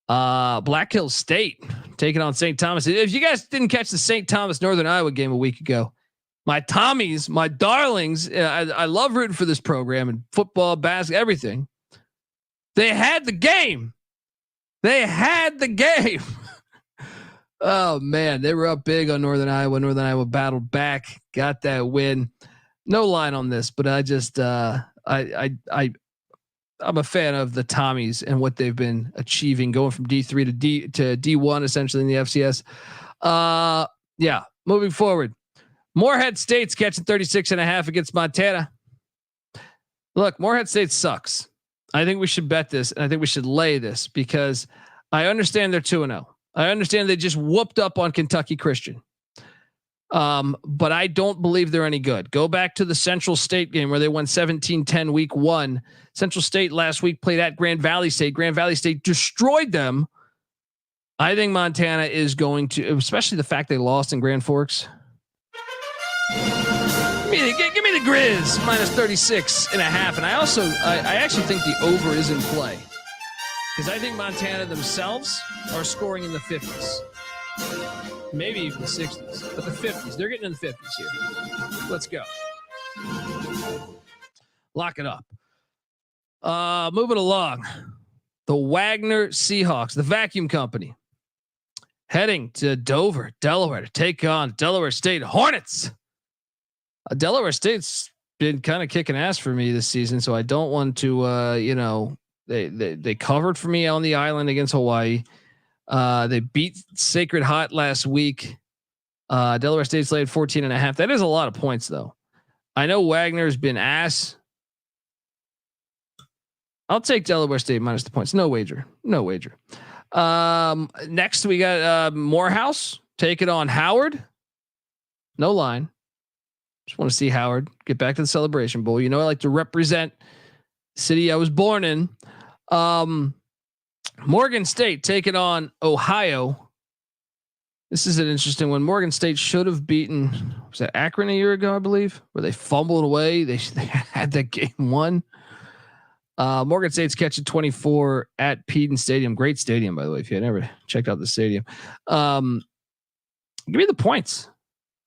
Black Hills State taking on St. Thomas. If you guys didn't catch the St. Thomas Northern Iowa game a week ago, my Tommies, my darlings, I love rooting for this program and football, basketball, everything. They had the game. Oh man, they were up big on Northern Iowa. Northern Iowa battled back, got that win. No line on this, but I just I'm a fan of the Tommies and what they've been achieving, going from D3 to D1 essentially in the FCS. Yeah, moving forward. Morehead State's catching 36.5 against Montana. Look, Morehead State sucks. I think we should bet this, and I think we should lay this because I understand they're 2-0. I understand they just whooped up on Kentucky Christian. But I don't believe they're any good. Go back to the Central State game where they won 17-10 week 1. Central State last week played at Grand Valley State. Grand Valley State destroyed them. I think Montana is going to, especially the fact they lost in Grand Forks. Give me the Grizz minus 36.5. And I actually think the over is in play because I think Montana themselves are scoring in the 50s, maybe even the 60s, but the 50s, they're getting in the 50s here. Let's go. Lock it up. Moving along. The Wagner Seahawks, the vacuum company, heading to Dover, Delaware to take on Delaware State Hornets. Delaware State's been kind of kicking ass for me this season, so I don't want to, they covered for me on the island against Hawaii. They beat Sacred Hot last week. Delaware State's laid 14.5. That is a lot of points though. I know Wagner's been ass. I'll take Delaware State minus the points. No wager. Next we got Morehouse taking on Howard. No line. Just want to see Howard get back to the Celebration Bowl. You know, I like to represent the city I was born in. Morgan State taking on Ohio. This is an interesting one. Morgan State should have beaten, was that Akron a year ago, I believe, where they fumbled away. They had that game won. Morgan State's catching 24 at Peden Stadium. Great stadium, by the way, if you had never checked out the stadium. Give me the points.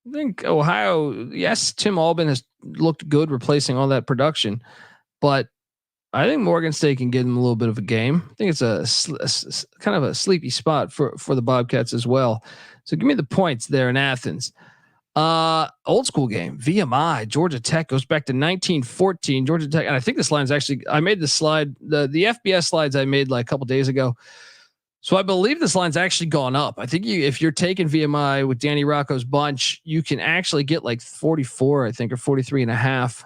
I think Ohio, yes, Tim Albin has looked good replacing all that production, but I think Morgan State can give them a little bit of a game. I think it's a kind of a sleepy spot for the Bobcats as well. So give me the points there in Athens. Old school game, VMI, Georgia Tech goes back to 1914. Georgia Tech, and I think this line's actually, I made the slide, the FBS slides I made like a couple days ago. So I believe this line's actually gone up. I think if you're taking VMI with Danny Rocco's bunch, you can actually get like 44, I think, or 43.5.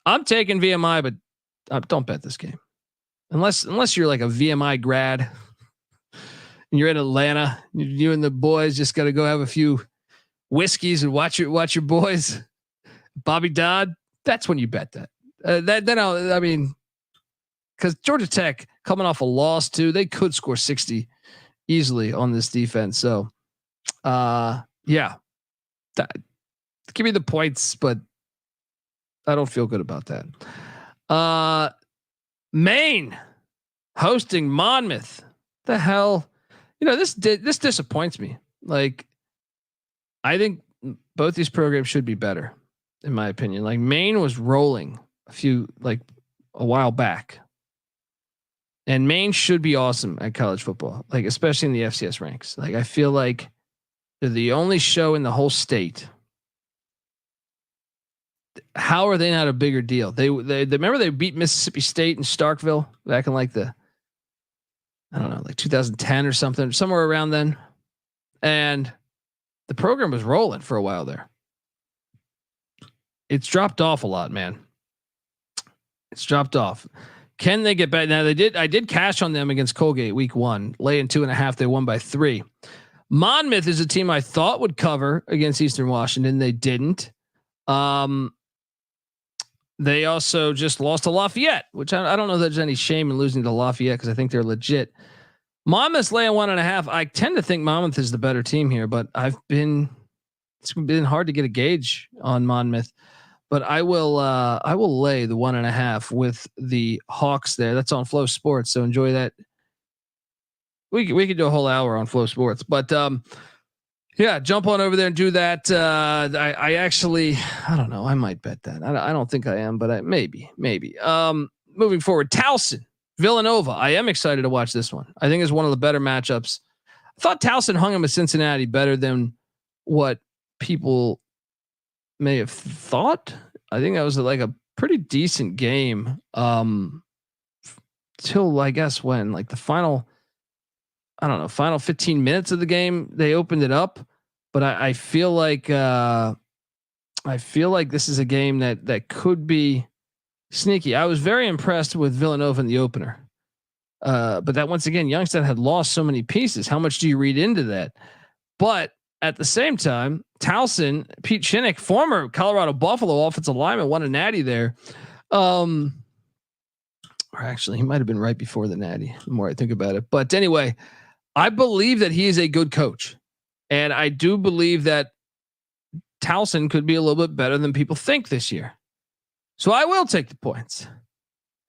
I'm taking VMI, but don't bet this game. Unless you're like a VMI grad and you're in Atlanta, you and the boys just got to go have a few whiskeys and watch your boys. Bobby Dodd, that's when you bet that. Because Georgia Tech coming off a loss too, they could score 60 easily on this defense. So, give me the points, but I don't feel good about that. Maine hosting Monmouth. The hell, this disappoints me. Like, I think both these programs should be better, in my opinion. Like Maine was rolling a while back. And Maine should be awesome at college football, like especially in the FCS ranks. Like I feel like they're the only show in the whole state. How are they not a bigger deal? They remember they beat Mississippi State in Starkville back in like 2010 or something, somewhere around then. And the program was rolling for a while there. It's dropped off a lot, man. It's dropped off. Can they get back? Now I did cash on them against Colgate week 1, lay in 2.5. They won by 3. Monmouth is a team I thought would cover against Eastern Washington. They didn't. They also just lost to Lafayette, which I don't know if there's any shame in losing to Lafayette because I think they're legit. Monmouth's laying 1.5. I tend to think Monmouth is the better team here, but it's been hard to get a gauge on Monmouth. But I will lay the 1.5 with the Hawks there. That's on Flow Sports, so enjoy that. We could do a whole hour on Flow Sports, but jump on over there and do that. I actually, I don't know. I might bet that. I don't think I am, but maybe. Moving forward, Towson, Villanova. I am excited to watch this one. I think it's one of the better matchups. I thought Towson hung him with Cincinnati better than what people may have thought. I think that was like a pretty decent game. Till I guess when like the final 15 minutes of the game, they opened it up. But I feel like this is a game that could be sneaky. I was very impressed with Villanova in the opener. But that once again, Youngstown had lost so many pieces. How much do you read into that? But at the same time, Towson, Pete Shinnick, former Colorado Buffalo offensive lineman, won a natty there. Or actually, he might have been right before the natty, the more I think about it. But anyway, I believe that he is a good coach. And I do believe that Towson could be a little bit better than people think this year. So I will take the points.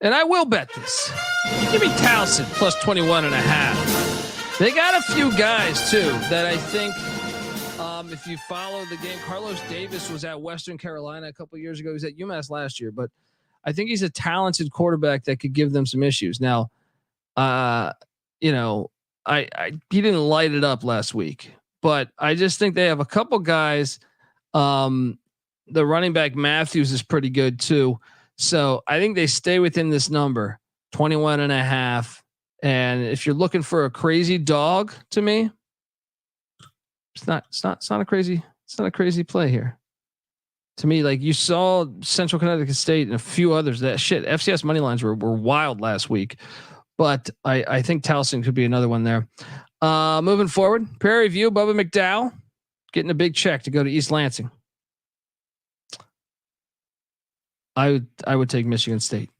And I will bet this. Give me Towson plus 21.5. They got a few guys too that I think, if you follow the game, Carlos Davis was at Western Carolina a couple of years ago. He was at UMass last year, but I think he's a talented quarterback that could give them some issues. Now, he didn't light it up last week, but I just think they have a couple guys. The running back Matthews is pretty good too. So I think they stay within this number, 21.5. And if you're looking for a crazy dog to me, it's not a crazy It's not a crazy play here. To me, like you saw Central Connecticut State and a few others. That shit, FCS money lines were wild last week, but I think Towson could be another one there. Moving forward, Prairie View, Bubba McDowell getting a big check to go to East Lansing. I would take Michigan State.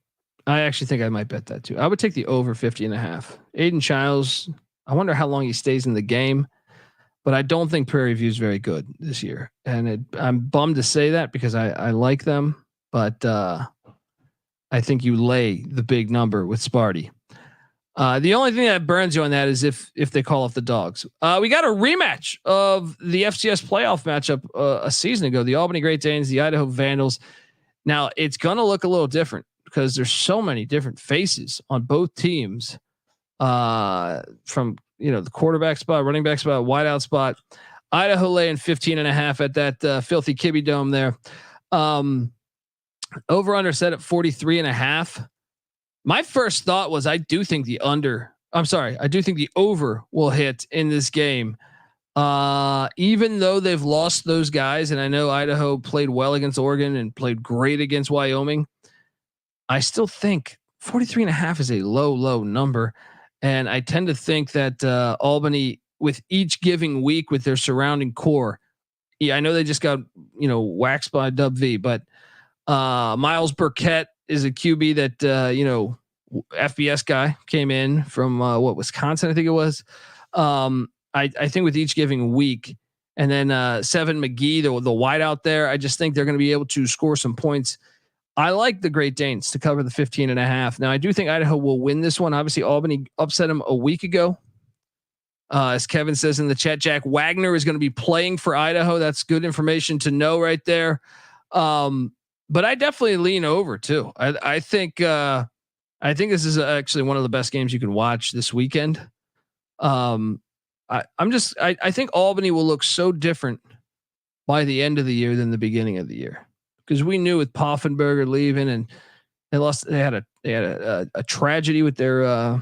I actually think I might bet that too. I would take the over 50.5. Aiden Childs. I wonder how long he stays in the game, but I don't think Prairie View is very good this year. And I'm bummed to say that because I like them, but I think you lay the big number with Sparty. The only thing that burns you on that is if they call off the dogs. We got a rematch of the FCS playoff matchup a season ago. The Albany Great Danes, the Idaho Vandals. Now it's going to look a little different because there's so many different faces on both teams. From the quarterback spot, running back spot, wideout spot. Idaho laying 15.5 at that filthy Kibby Dome there. Over under set at 43.5. My first thought was I do think the over will hit in this game. Even though they've lost those guys, and I know Idaho played well against Oregon and played great against Wyoming, I still think 43.5 is a low number. And I tend to think that Albany, with each giving week with their surrounding core, I know they just got waxed by Dub V, but Miles Burkett is a QB that FBS guy came in from Wisconsin, I think it was. I think with each giving week, and then Seven McGee, the wideout there, I just think they're going to be able to score some points. I like the Great Danes to cover the 15.5. Now I do think Idaho will win this one. Obviously Albany upset them a week ago. As Kevin says in the chat, Jack Wagner is going to be playing for Idaho. That's good information to know right there. But I definitely lean over too. I think this is actually one of the best games you can watch this weekend. I think Albany will look so different by the end of the year than the beginning of the year. Because we knew with Poffenberger leaving and they had a tragedy with their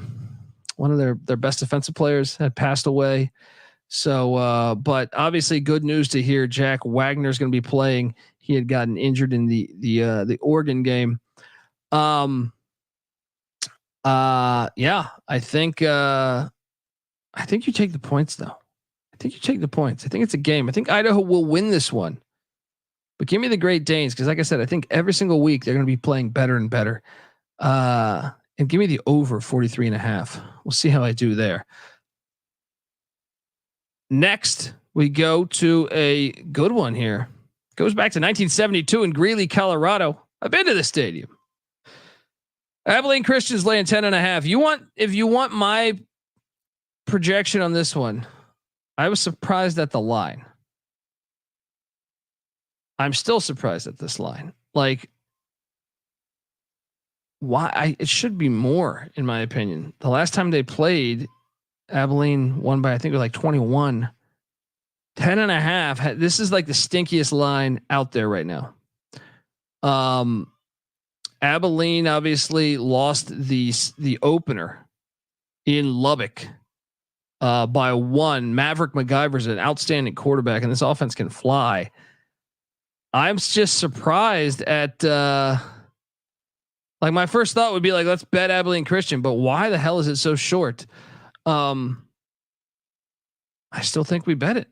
one of their best defensive players had passed away. So, but obviously good news to hear Jack Wagner is going to be playing. He had gotten injured in the Oregon game. Yeah, I think you take the points though. I think you take the points. I think it's a game. I think Idaho will win this one. But give me the Great Danes because, like I said, I think every single week they're going to be playing better and better. And give me the over 43.5. We'll see how I do there. Next, we go to a good one here. Goes back to 1972 in Greeley, Colorado. I've been to the stadium. Abilene Christians laying 10.5. If you want my projection on this one, I was surprised at the line. I'm still surprised at this line. Like, why? It should be more, in my opinion. The last time they played, Abilene won by, I think it was like 21. 10.5. This is like the stinkiest line out there right now. Abilene obviously lost the opener in Lubbock by 1. Maverick MacGyver's an outstanding quarterback, and this offense can fly. I'm just surprised at like my first thought would be like, let's bet Abilene Christian, but why the hell is it so short? I still think we bet it.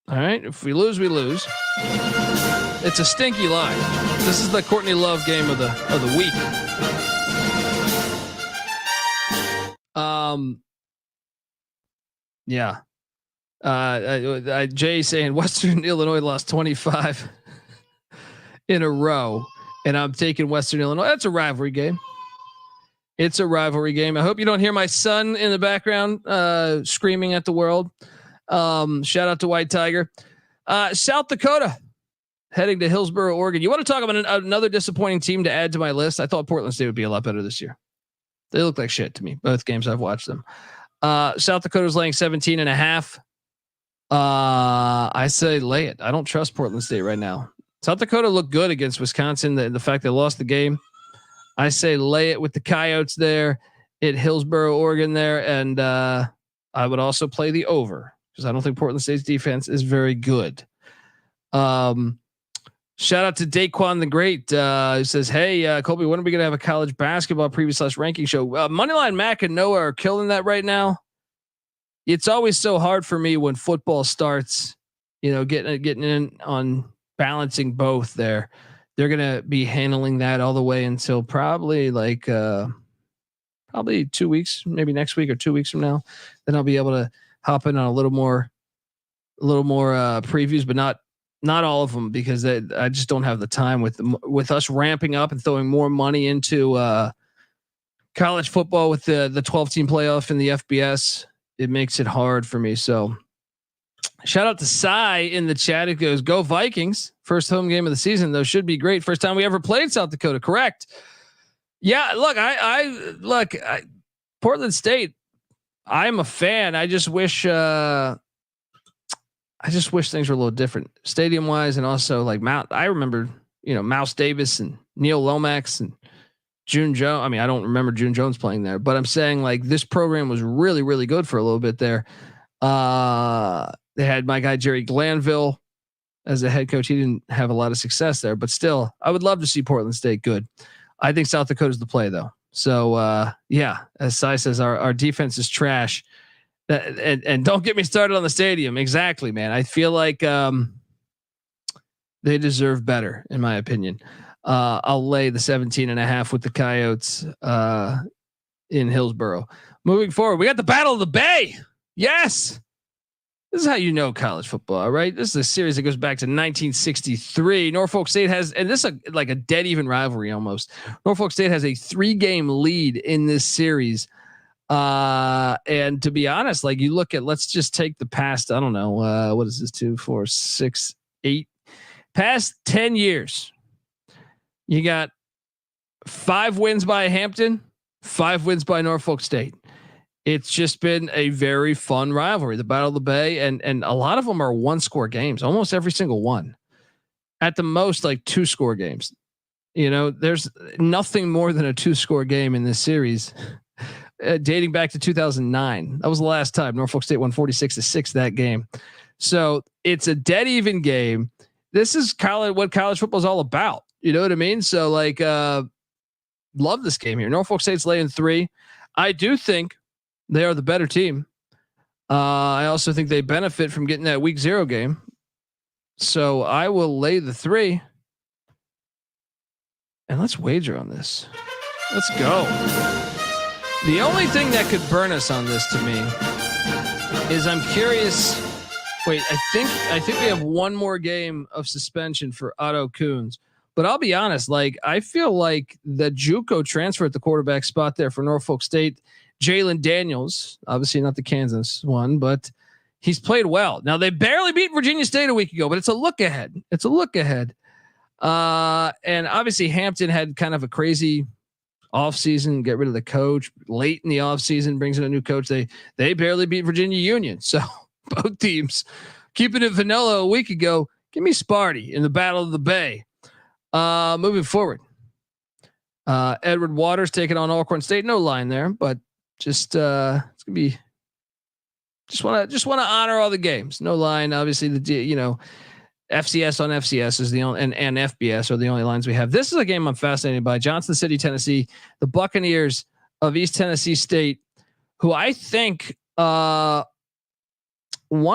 All right. If we lose, we lose. It's a stinky line. This is the Courtney Love game of the week. Yeah. Jay saying Western Illinois lost 25 in a row, and I'm taking Western Illinois. That's a rivalry game. It's a rivalry game. I hope you don't hear my son in the background screaming at the world. Shout out to White Tiger. South Dakota heading to Hillsboro, Oregon. You want to talk about another disappointing team to add to my list? I thought Portland State would be a lot better this year. They look like shit to me. Both games I've watched them. South Dakota's laying 17.5. I say lay it. I don't trust Portland State right now. South Dakota looked good against Wisconsin. The fact they lost the game, I say lay it with the Coyotes there at Hillsboro, Oregon there. And I would also play the over because I don't think Portland State's defense is very good. Shout out to Daquan the Great, who says, "Hey, Colby, when are we going to have a college basketball preview / ranking show?" Moneyline Mac and Noah are killing that right now. It's always so hard for me when football starts, getting in on balancing both there. They're going to be handling that all the way until probably 2 weeks, maybe next week or 2 weeks from now. Then I'll be able to hop in on a little more previews, but not all of them, because I just don't have the time with us ramping up and throwing more money into college football with the 12 team playoff and the FBS. It makes it hard for me. So shout out to Cy in the chat. It goes, "Go Vikings. First home game of the season, though, should be great. First time we ever played South Dakota." Correct. Yeah. Look, I Portland State, I'm a fan. I just wish things were a little different stadium wise. And also I remember, Mouse Davis and Neil Lomax and June Jones. I mean, I don't remember June Jones playing there, but I'm saying this program was really, really good for a little bit there. They had my guy, Jerry Glanville, as a head coach. He didn't have a lot of success there, but still I would love to see Portland State good. I think South Dakota's the play though. So yeah, as Cy says, our defense is trash. And don't get me started on the stadium. Exactly, man. I feel like they deserve better, in my opinion. I'll lay the 17.5 with the Coyotes in Hillsboro. Moving forward, we got the Battle of the Bay. Yes. This is how you know college football, all right? This is a series that goes back to 1963. Norfolk State has, and this is like a dead even rivalry almost. Norfolk State has a 3-game lead in this series. And to be honest, you look at, let's just take the past, I don't know, what is this, 2, 4, 6, 8, past 10 years. You got 5 wins by Hampton, 5 wins by Norfolk State. It's just been a very fun rivalry, the Battle of the Bay, and a lot of them are 1-score games, almost every single one. At the most, 2-score games. There's nothing more than a 2-score game in this series. Dating back to 2009. That was the last time Norfolk State won 46-6 that game. So it's a dead even game. This is what college football is all about. You know what I mean? So love this game here. Norfolk State's laying 3. I do think they are the better team. I also think they benefit from getting that week 0 game. So I will lay the 3 and let's wager on this. Let's go. The only thing that could burn us on this to me is I'm curious. Wait, I think we have one more game of suspension for Otto Kuhns, but I'll be honest. I feel like the JUCO transfer at the quarterback spot there for Norfolk State, Jalen Daniels, obviously not the Kansas one, but he's played well. Now they barely beat Virginia State a week ago, but it's a look ahead. And obviously Hampton had kind of a crazy offseason, get rid of the coach late in the offseason, brings in a new coach. They barely beat Virginia Union. So both teams keeping it vanilla a week ago. Give me Sparty in the Battle of the Bay. Moving forward. Edward Waters taking on Alcorn State. No line there, but just it's gonna be just want to honor all the games. No line. Obviously FCS on FCS is the only, and FBS are the only lines we have. This is a game I'm fascinated by. Johnson City, Tennessee, the Buccaneers of East Tennessee State, who I think one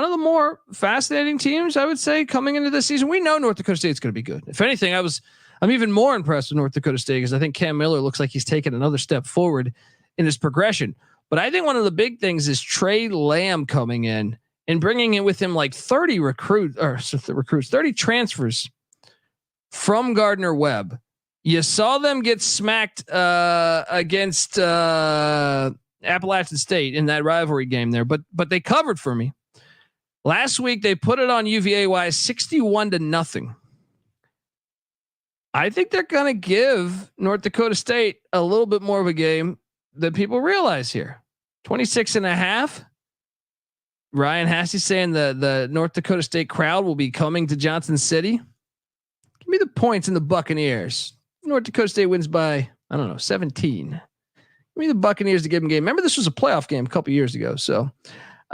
of the more fascinating teams, I would say, coming into this season. We know North Dakota State's going to be good. If anything, I'm even more impressed with North Dakota State because I think Cam Miller looks like he's taken another step forward in his progression. But I think one of the big things is Trey Lamb coming in and bringing in with him 30 30 transfers from Gardner-Webb. You saw them get smacked against Appalachian State in that rivalry game there, but they covered for me. Last week they put it on UVA 61-0. I think they're going to give North Dakota State a little bit more of a game than people realize here. 26.5. Ryan Hassey saying the North Dakota State crowd will be coming to Johnson City. Give me the points in the Buccaneers. North Dakota State wins by, 17. Give me the Buccaneers to give them a game. Remember, this was a playoff game a couple years ago. So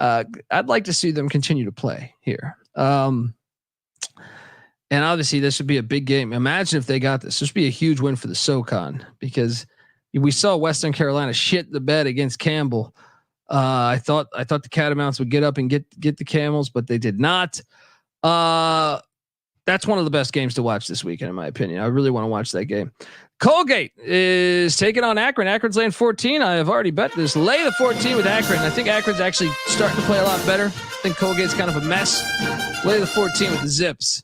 I'd like to see them continue to play here. And obviously this would be a big game. Imagine if they got this. This would be a huge win for the SoCon because we saw Western Carolina shit the bed against Campbell. I thought the Catamounts would get up and get the Camels, but they did not. That's one of the best games to watch this weekend, in my opinion. I really want to watch that game. Colgate is taking on Akron. Akron's laying 14. I have already bet this. Lay the 14 with Akron. I think Akron's actually starting to play a lot better. I think Colgate's kind of a mess. Lay the 14 with the Zips.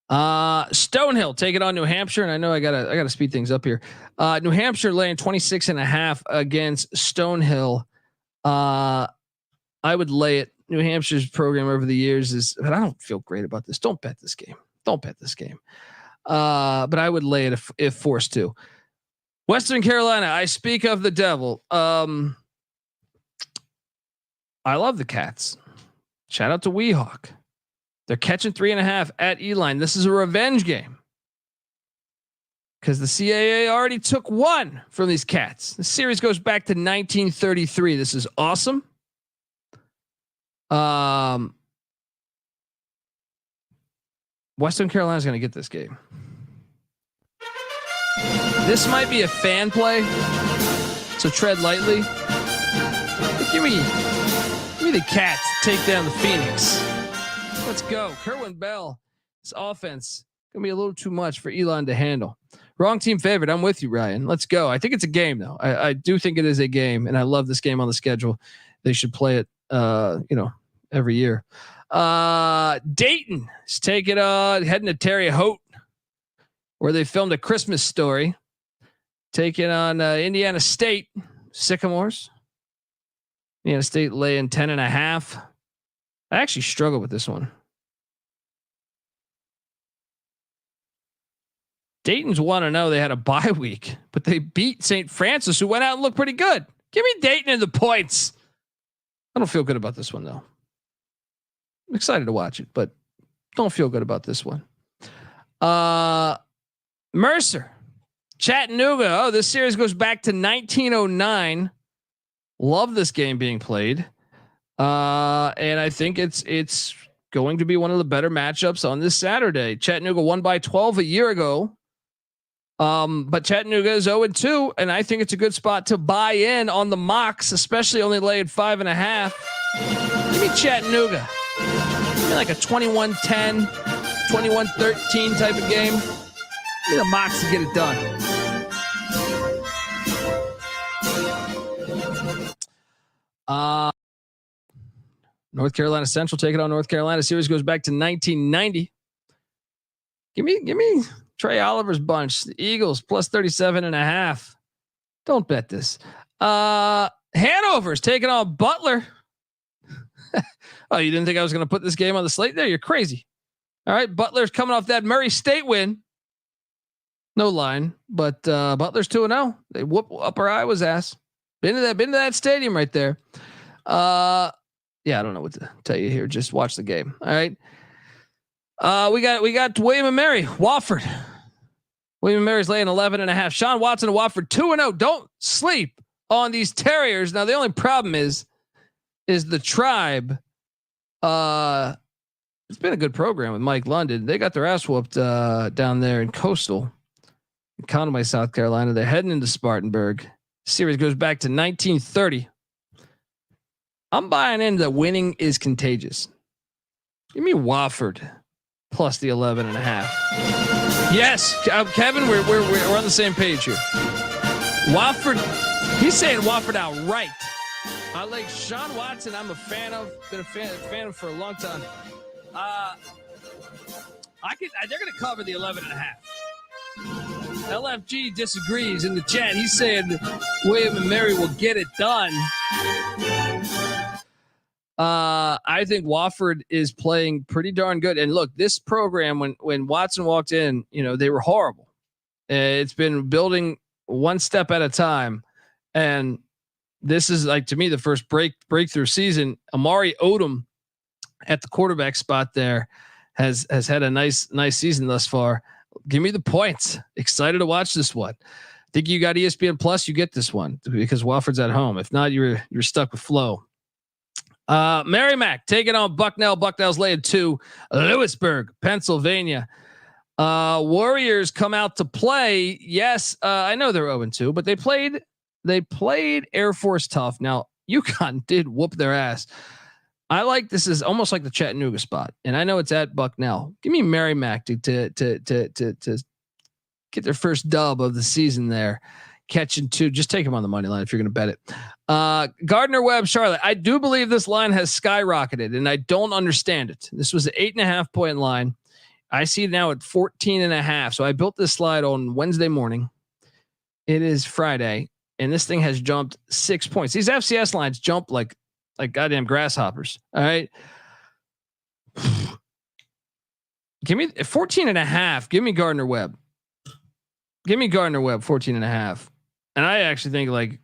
Stonehill taking on New Hampshire, and I know I gotta speed things up here. New Hampshire laying 26.5 against Stonehill. I would lay it. New Hampshire's program over the years is, but I don't feel great about this. Don't bet this game. But I would lay it if forced to. Western Carolina, I speak of the devil. I love the Cats. Shout out to Weehawk. They're catching 3.5 at Elon. This is a revenge game because the CAA already took one from these Cats. The series goes back to 1933. This is awesome. Western Carolina's going to get this game. This might be a fan play, so tread lightly. But give me the Cats take down the Phoenix. Let's go. Kerwin Bell. This offense gonna be a little too much for Elon to handle. Wrong team favorite. I'm with you, Ryan. Let's go. I think it's a game though. I do think it is a game, and I love this game on the schedule. They should play it, every year. Dayton is taking heading to Terre Haute, where they filmed A Christmas Story. Taking on Indiana State Sycamores. Indiana State laying 10.5. I actually struggle with this one. Dayton's 1-0. They had a bye week, but they beat St. Francis, who went out and looked pretty good. Give me Dayton in the points. I don't feel good about this one though. I'm excited to watch it, but don't feel good about this one. Mercer, Chattanooga. Oh, this series goes back to 1909. Love this game being played. And I think it's going to be one of the better matchups on this Saturday. Chattanooga won by 12 a year ago. But Chattanooga is 0-2, and I think it's a good spot to buy in on the mocks, especially only laid 5.5. Give me Chattanooga. Give me like a 21-10, 21-13 type of game. Give me the mocks to get it done. North Carolina Central taking on North Carolina. Series goes back to 1990. Give me Trey Oliver's bunch. The Eagles plus 37.5. Don't bet this. Hanover's taking on Butler. Oh, you didn't think I was going to put this game on the slate there? You're crazy. All right. Butler's coming off that Murray State win. No line, but Butler's 2-0. They whoop Upper Iowa's ass. Been to that stadium right there. Yeah, I don't know what to tell you here. Just watch the game. All right. We got William and Mary, Wofford. William and Mary's laying 11.5. Sean Watson of Wofford 2-0. Don't sleep on these Terriers. Now the only problem is the Tribe. It's been a good program with Mike London. They got their ass whooped down there in Coastal, in Conway, South Carolina. They're heading into Spartanburg. Series goes back to 1930. I'm buying in that winning is contagious. Give me Wofford plus the 11.5. Yes, Kevin, we're on the same page here. Wofford, he's saying Wofford outright. I like Sean Watson. I'm a fan of. Been a fan of for a long time. They're going to cover the 11.5. LFG disagrees in the chat. He's saying William and Mary will get it done. I think Wofford is playing pretty darn good. And look, this program, when Watson walked in, they were horrible. It's been building one step at a time. And this is, like, to me, the first breakthrough season. Amari Odom at the quarterback spot there has had a nice season thus far. Give me the points. Excited to watch this one. Think you got ESPN Plus? You get this one because Wofford's at home. If not, you're stuck with Flow. Merrimack taking on Bucknell. Bucknell's laying 2. Lewisburg, Pennsylvania. Warriors come out to play. Yes, I know they're 0-2, but they played Air Force tough. Now UConn did whoop their ass. I like this is almost like the Chattanooga spot, and I know it's at Bucknell. Give me Merrimack to get their first dub of the season there. Catching 2, just take them on the money line if you're going to bet it. Gardner-Webb, Charlotte. I do believe this line has skyrocketed, and I don't understand it. This was an 8.5 point line. I see it now at 14.5. So I built this slide on Wednesday morning. It is Friday, and this thing has jumped 6 points. These FCS lines jump like goddamn grasshoppers. All right. Give me 14.5. Give me Gardner-Webb. Give me Gardner-Webb 14.5. And I actually think like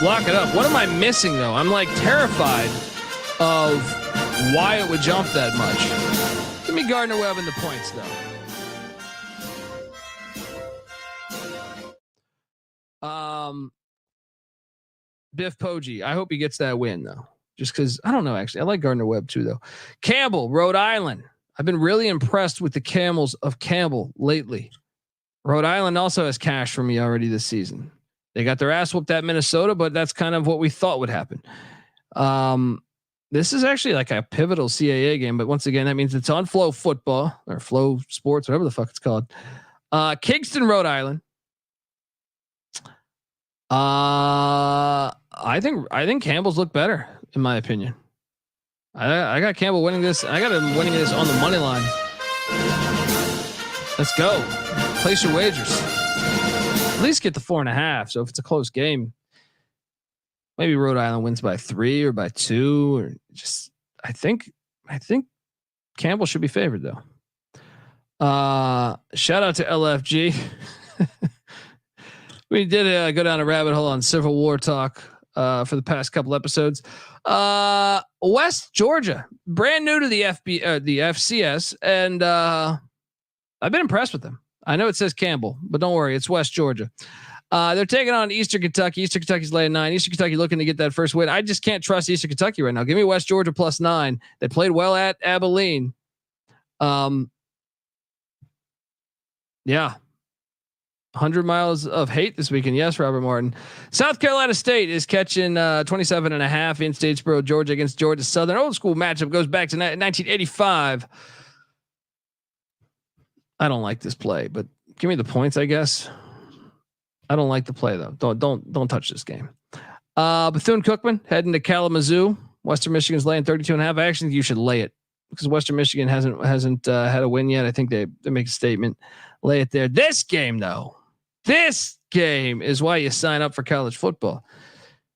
lock it up. What am I missing though? I'm like terrified of why it would jump that much. Give me Gardner-Webb in the points though. Biff Poggi. I hope he gets that win though. Just because I don't know. Actually, I like Gardner-Webb too though. Campbell, Rhode Island. I've been really impressed with the Camels of Campbell lately. Rhode Island also has cash for me already this season. They got their ass whooped at Minnesota, but that's kind of what we thought would happen. This is actually like a pivotal CAA game, but once again, that means it's on Flow Football or Flow Sports, whatever the fuck it's called. Kingston, Rhode Island. I think Campbell's look better in my opinion. I got Campbell winning this. I got him winning this on the money line. Let's go. Place your wagers. At least get the 4.5. So if it's a close game, maybe Rhode Island wins by 3 or by 2 or just. I think Campbell should be favored though. Shout out to LFG. We did go down a rabbit hole on Civil War talk for the past couple episodes. West Georgia, brand new to the FCS, and I've been impressed with them. I know it says Campbell, but don't worry, it's West Georgia. They're taking on Eastern Kentucky. Eastern Kentucky's laying 9. Eastern Kentucky looking to get that first win. I just can't trust Eastern Kentucky right now. Give me West Georgia plus 9. They played well at Abilene. Yeah. 100 miles of hate this weekend. Yes, Robert Martin. South Carolina State is catching 27.5 in Statesboro, Georgia against Georgia Southern. Old school matchup goes back to 1985. I don't like this play, but give me the points, I guess. I don't like the play though. Don't touch this game. Bethune-Cookman heading to Kalamazoo. Western Michigan's laying 32.5. I actually think you should lay it because Western Michigan hasn't had a win yet. I think they make a statement. Lay it there. This game is why you sign up for college football.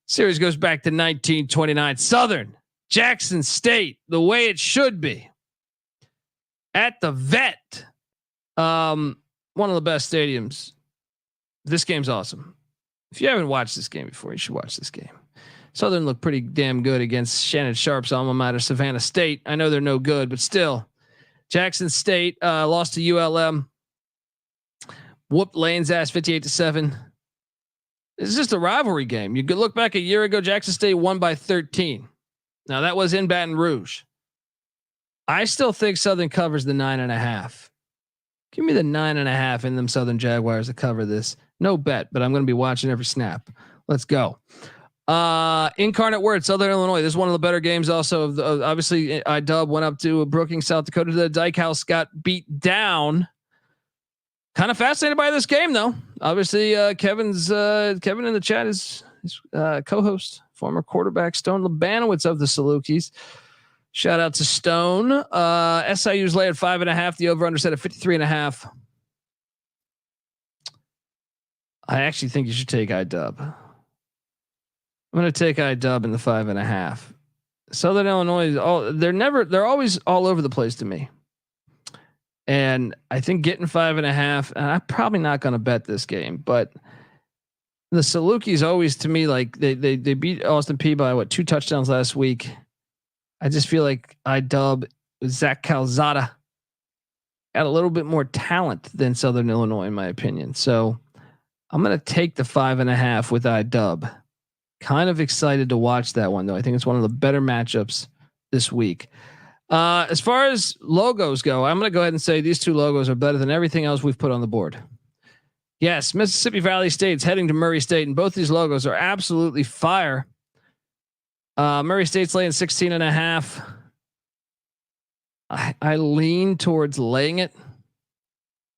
Series goes back to 1929. Southern, Jackson State, the way it should be. At the Vet. One of the best stadiums. This game's awesome. If you haven't watched this game before, you should watch this game. Southern looked pretty damn good against Shannon Sharp's alma mater, Savannah State. I know they're no good, but still. Jackson State lost to ULM. Whooped Lane's ass 58-7. It's just a rivalry game. You could look back a year ago, Jackson State won by 13. Now that was in Baton Rouge. I still think Southern covers the 9.5. Give me the 9.5 in them Southern Jaguars to cover this. No bet, but I'm going to be watching every snap. Let's go. Incarnate Word, Southern Illinois. This is one of the better games also. Obviously, IDub went up to Brookings, South Dakota. The Dyke House got beat down. Kind of fascinated by this game, though. Obviously, Kevin in the chat is co-host, former quarterback Stone Labanowitz of the Salukis. Shout out to Stone. SIU's lay at 5.5. The over/under set at 53.5. I actually think you should take IDub. I'm going to take IDub in the 5.5. Southern Illinois they're always all over the place to me. And I think getting 5.5, and I'm probably not going to bet this game, but the Salukis always to me, like they beat Austin Peay by 2 touchdowns last week. I just feel like IDub Zach Calzada got a little bit more talent than Southern Illinois, in my opinion. So I'm going to take the 5.5 with IDub. Kind of excited to watch that one though. I think it's one of the better matchups this week. As far as logos go, I'm going to go ahead and say these two logos are better than everything else we've put on the board. Yes, Mississippi Valley State's heading to Murray State, and both these logos are absolutely fire. Murray State's laying 16.5. I lean towards laying it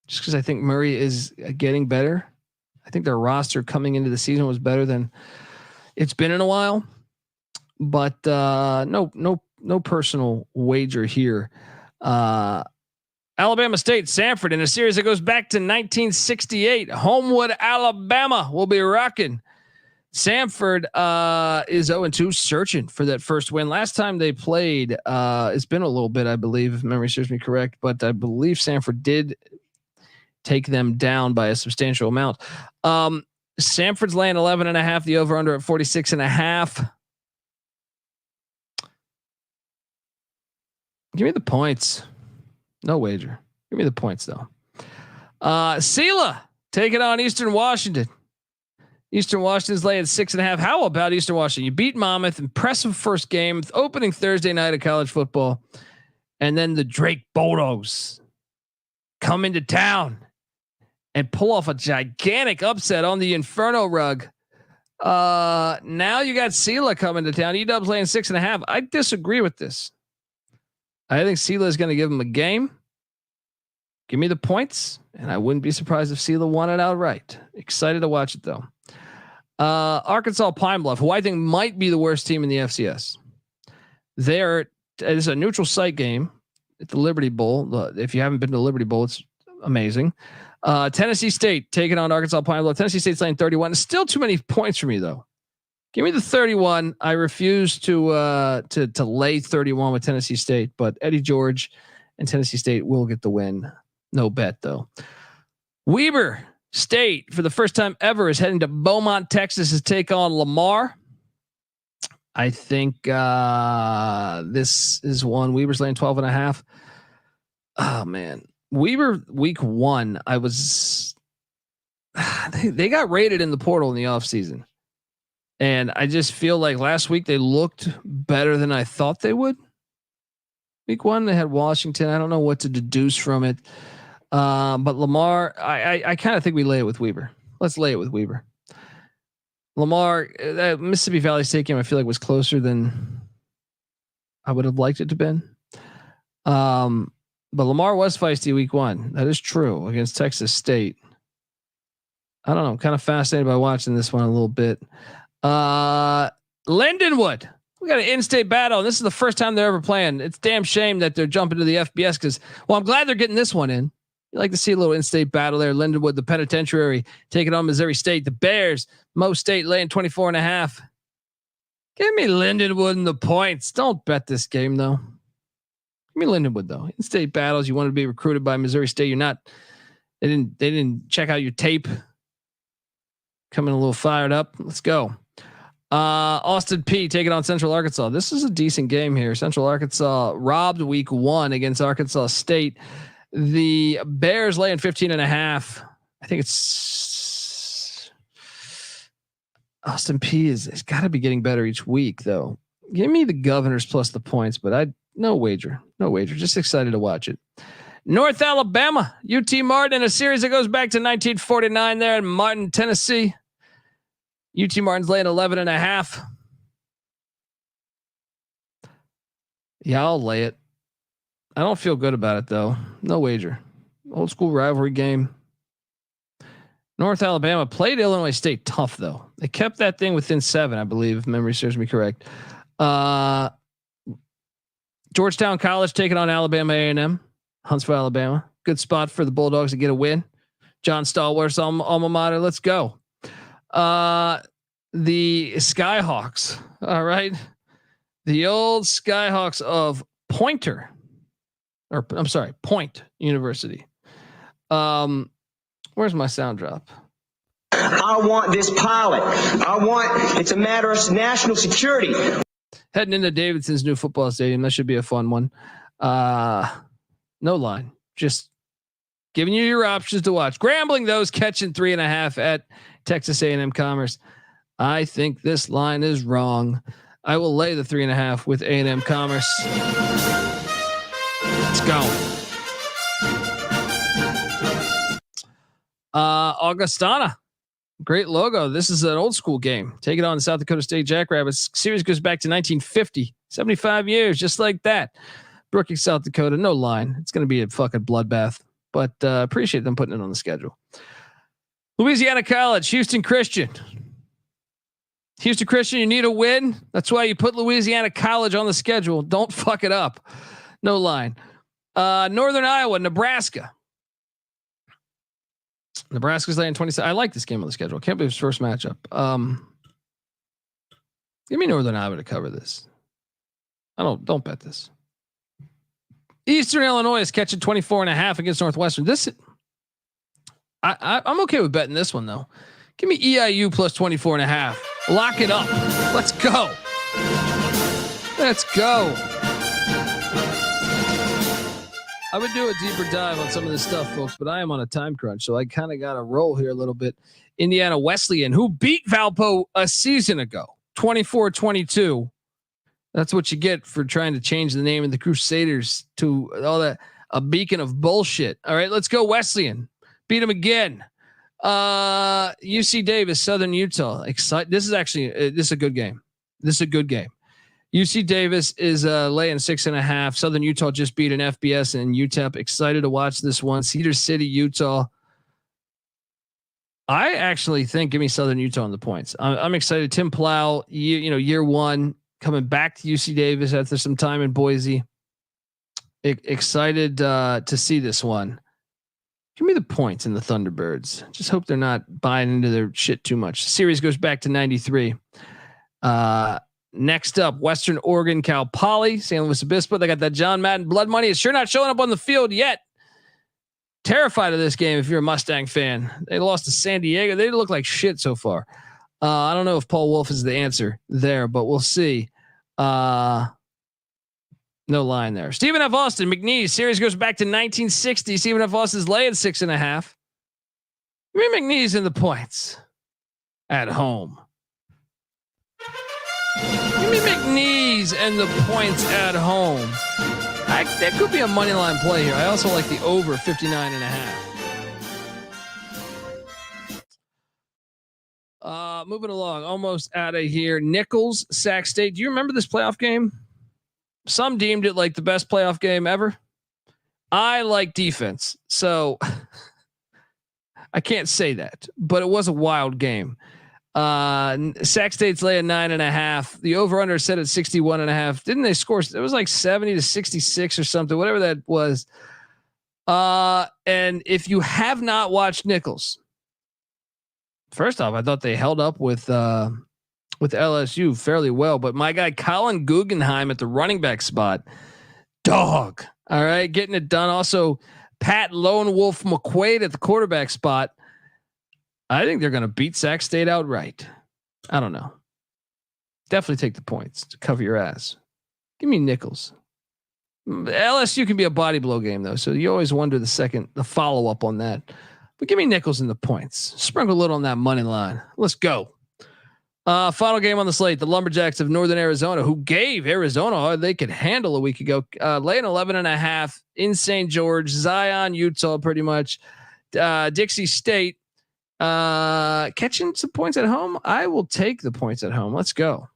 just because I think Murray is getting better. I think their roster coming into the season was better than it's been in a while, but no personal wager here. Alabama State, Samford in a series that goes back to 1968. Homewood, Alabama will be rocking. Samford is 0-2, searching for that first win. Last time they played, it's been a little bit, I believe, if memory serves me correct, but I believe Samford did take them down by a substantial amount. Samford's laying 11.5, the over under at 46.5. Give me the points. No wager. Give me the points though. Sela taking on Eastern Washington. Eastern Washington's laying 6.5. How about Eastern Washington? You beat Monmouth, impressive first game, opening Thursday night of college football. And then the Drake Bulldogs come into town and pull off a gigantic upset on the Inferno rug. Now you got Sela coming to town. E-Dub's laying 6.5. I disagree with this. I think Sela is going to give him a game. Give me the points, and I wouldn't be surprised if Sela won it outright. Excited to watch it though. Arkansas Pine Bluff, who I think might be the worst team in the FCS. It's a neutral site game at the Liberty Bowl. If you haven't been to the Liberty Bowl, it's amazing. Tennessee State taking on Arkansas Pine Bluff. Tennessee State's laying 31. It's still too many points for me though. Give me the 31. I refuse to lay 31 with Tennessee State, but Eddie George and Tennessee State will get the win. No bet though. Weber State, for the first time ever, is heading to Beaumont, Texas to take on Lamar. I think this is one. Weber's laying 12.5. Oh man. Weber week 1. They got rated in the portal in the offseason. And I just feel like last week they looked better than I thought they would. Week 1, they had Washington. I don't know what to deduce from it. But Lamar, I kind of think we lay it with Weber. Let's lay it with Weber. Lamar, that Mississippi Valley State game, I feel like was closer than I would have liked it to been. But Lamar was feisty week 1. That is true against Texas State. I don't know. I'm kind of fascinated by watching this one a little bit. Lindenwood, we got an in-state battle, and this is the first time they're ever playing. It's damn shame that they're jumping to the FBS because, well, I'm glad they're getting this one in. You like to see a little in-state battle there. Lindenwood, the Penitentiary, taking on Missouri State. The Bears, Mo State laying 24.5. Give me Lindenwood and the points. Don't bet this game though. Give me Lindenwood though. In-state battles, you want to be recruited by Missouri State. You're not. They didn't check out your tape. Coming a little fired up. Let's go. Austin P taking on Central Arkansas. This is a decent game here. Central Arkansas robbed week 1 against Arkansas State. The Bears laying 15.5. I think it's Austin P is got to be getting better each week though. Give me the Governors plus the points, but no wager. Just excited to watch it. North Alabama, UT Martin in a series that goes back to 1949 there in Martin, Tennessee. UT Martin's laying 11.5. Yeah, I'll lay it. I don't feel good about it though. No wager. Old school rivalry game. North Alabama played Illinois State tough though. They kept that thing within 7, I believe, if memory serves me correct. Georgetown College taking on Alabama A&M. Huntsville, Alabama. Good spot for the Bulldogs to get a win. John Stallworth's alma mater. Let's go. The Skyhawks. All right. The old Skyhawks of Point University. Where's my sound drop? I want this pilot. It's a matter of national security. Heading into Davidson's new football stadium. That should be a fun one. No line. Just giving you your options to watch. Grambling those catching 3.5 at Texas A&M Commerce. I think this line is wrong. I will lay the 3.5 with A&M Commerce. Let's go. Augustana. Great logo. This is an old school game. Take it on the South Dakota State Jackrabbits. Series goes back to 1950. 75 years, just like that. Brookings, South Dakota. No line. It's going to be a fucking bloodbath. But appreciate them putting it on the schedule. Louisiana College, Houston Christian. Houston Christian, you need a win. That's why you put Louisiana College on the schedule. Don't fuck it up. No line. Northern Iowa, Nebraska. Nebraska's laying 27. I like this game on the schedule. Can't believe it's first matchup. Give me Northern Iowa to cover this. Don't bet this. Eastern Illinois is catching 24.5 against Northwestern. I'm okay with betting this one though. Give me EIU plus 24.5. Lock it up. Let's go. Let's go. I would do a deeper dive on some of this stuff, folks, but I am on a time crunch, so I kind of got to roll here a little bit. Indiana Wesleyan, who beat Valpo a season ago, 24-22. That's what you get for trying to change the name of the Crusaders to all that, a beacon of bullshit. All right, let's go Wesleyan. Beat them again. UC Davis, Southern Utah. This is a good game. This is a good game. UC Davis is laying 6.5. Southern Utah just beat an FBS and UTEP. Excited to watch this one. Cedar City, Utah. I actually think give me Southern Utah on the points. I'm excited. Tim Plow, year one coming back to UC Davis after some time in Boise. Excited to see this one. Give me the points in the Thunderbirds. Just hope they're not buying into their shit too much. Series goes back to 93. Next up, Western Oregon, Cal Poly, San Luis Obispo. They got that John Madden blood money. It's sure not showing up on the field yet. Terrified of this game if you're a Mustang fan. They lost to San Diego. They look like shit so far. I don't know if Paul Wolf is the answer there, but we'll see. No line there. Stephen F. Austin, McNeese. Series goes back to 1960. Stephen F. Austin's laying 6.5. Give me McNeese in the points at home. Give me McNeese and the points at home. That could be a money line play here. I also like the over 59.5. Moving along, almost out of here. Nichols, Sac State. Do you remember this playoff game? Some deemed it like the best playoff game ever. I like defense, so I can't say that, but it was a wild game. Sac State's laying 9.5. The over under set at 61.5. Didn't they score? It was like 70-66 or something, whatever that was. And if you have not watched Nichols, first off, I thought they held up with LSU fairly well, but my guy Colin Guggenheim at the running back spot, dog. All right, getting it done. Also, Pat Lone Wolf McQuaid at the quarterback spot. I think they're going to beat Sac State outright. I don't know. Definitely take the points to cover your ass. Give me Nichols. LSU can be a body blow game though, so you always wonder the follow up on that. But give me Nichols in the points. Sprinkle a little on that money line. Let's go. Final game on the slate: the Lumberjacks of Northern Arizona, who gave Arizona all they could handle a week ago, laying 11.5 in St. George, Zion, Utah, pretty much. Dixie State. Catching some points at home. I will take the points at home. Let's go.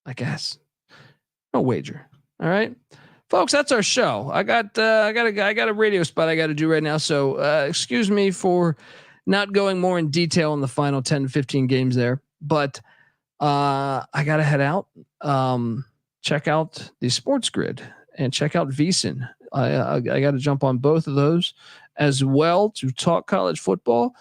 I guess. No wager. All right, folks. That's our show. I got a radio spot I got to do right now. So excuse me for not going more in detail in the final 10 to 15 games there, but I got to head out. Check out the Sports Grid and check out VSiN. I got to jump on both of those as well to talk college football.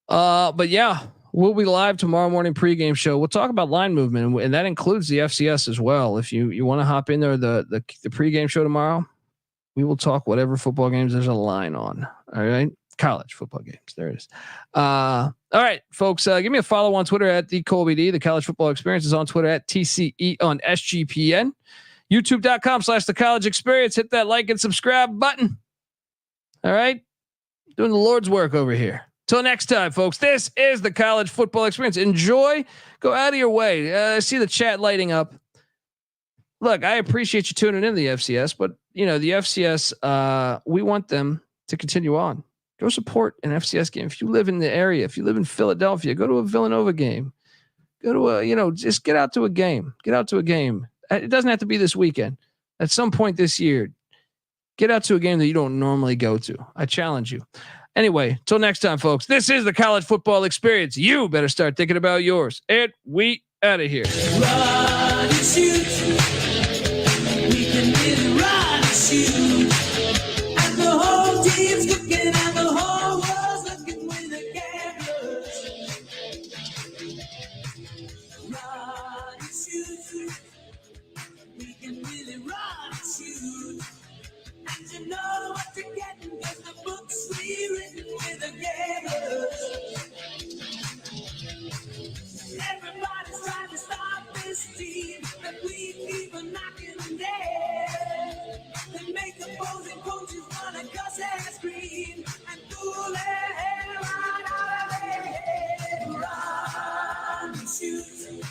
But yeah, we'll be live tomorrow morning pregame show. We'll talk about line movement, and that includes the FCS as well. If you want to hop in there, the pregame show tomorrow, we will talk whatever football games there's a line on. All right. College football games. There it is. All right, folks, give me a follow on Twitter at the Colby D. The College Football Experience is on Twitter at TCE on SGPN. YouTube.com/the College Experience. Hit that like and subscribe button. All right. Doing the Lord's work over here. Till next time, folks, this is the college football experience. Enjoy. Go out of your way. I see the chat lighting up. Look, I appreciate you tuning in to the FCS, but the FCS, we want them to continue on. Go support an FCS game. If you live in the area, if you live in Philadelphia, go to a Villanova game. Go to just get out to a game. Get out to a game. It doesn't have to be this weekend. At some point this year, get out to a game that you don't normally go to. I challenge you. Anyway, till next time, folks, this is the college football experience. You better start thinking about yours. And we out of here. Run and shoot. We can really run and shoot. And the whole team's looking and the whole world's looking with the cameras. Run and shoot. We can really run and shoot. And you know what you're getting, cause the books we written with the gamers. Everybody's trying to stop this team, but we keep on knocking dead. They make opposing coaches wanna cuss and scream and pull their hair right out of their head. Run and shoot.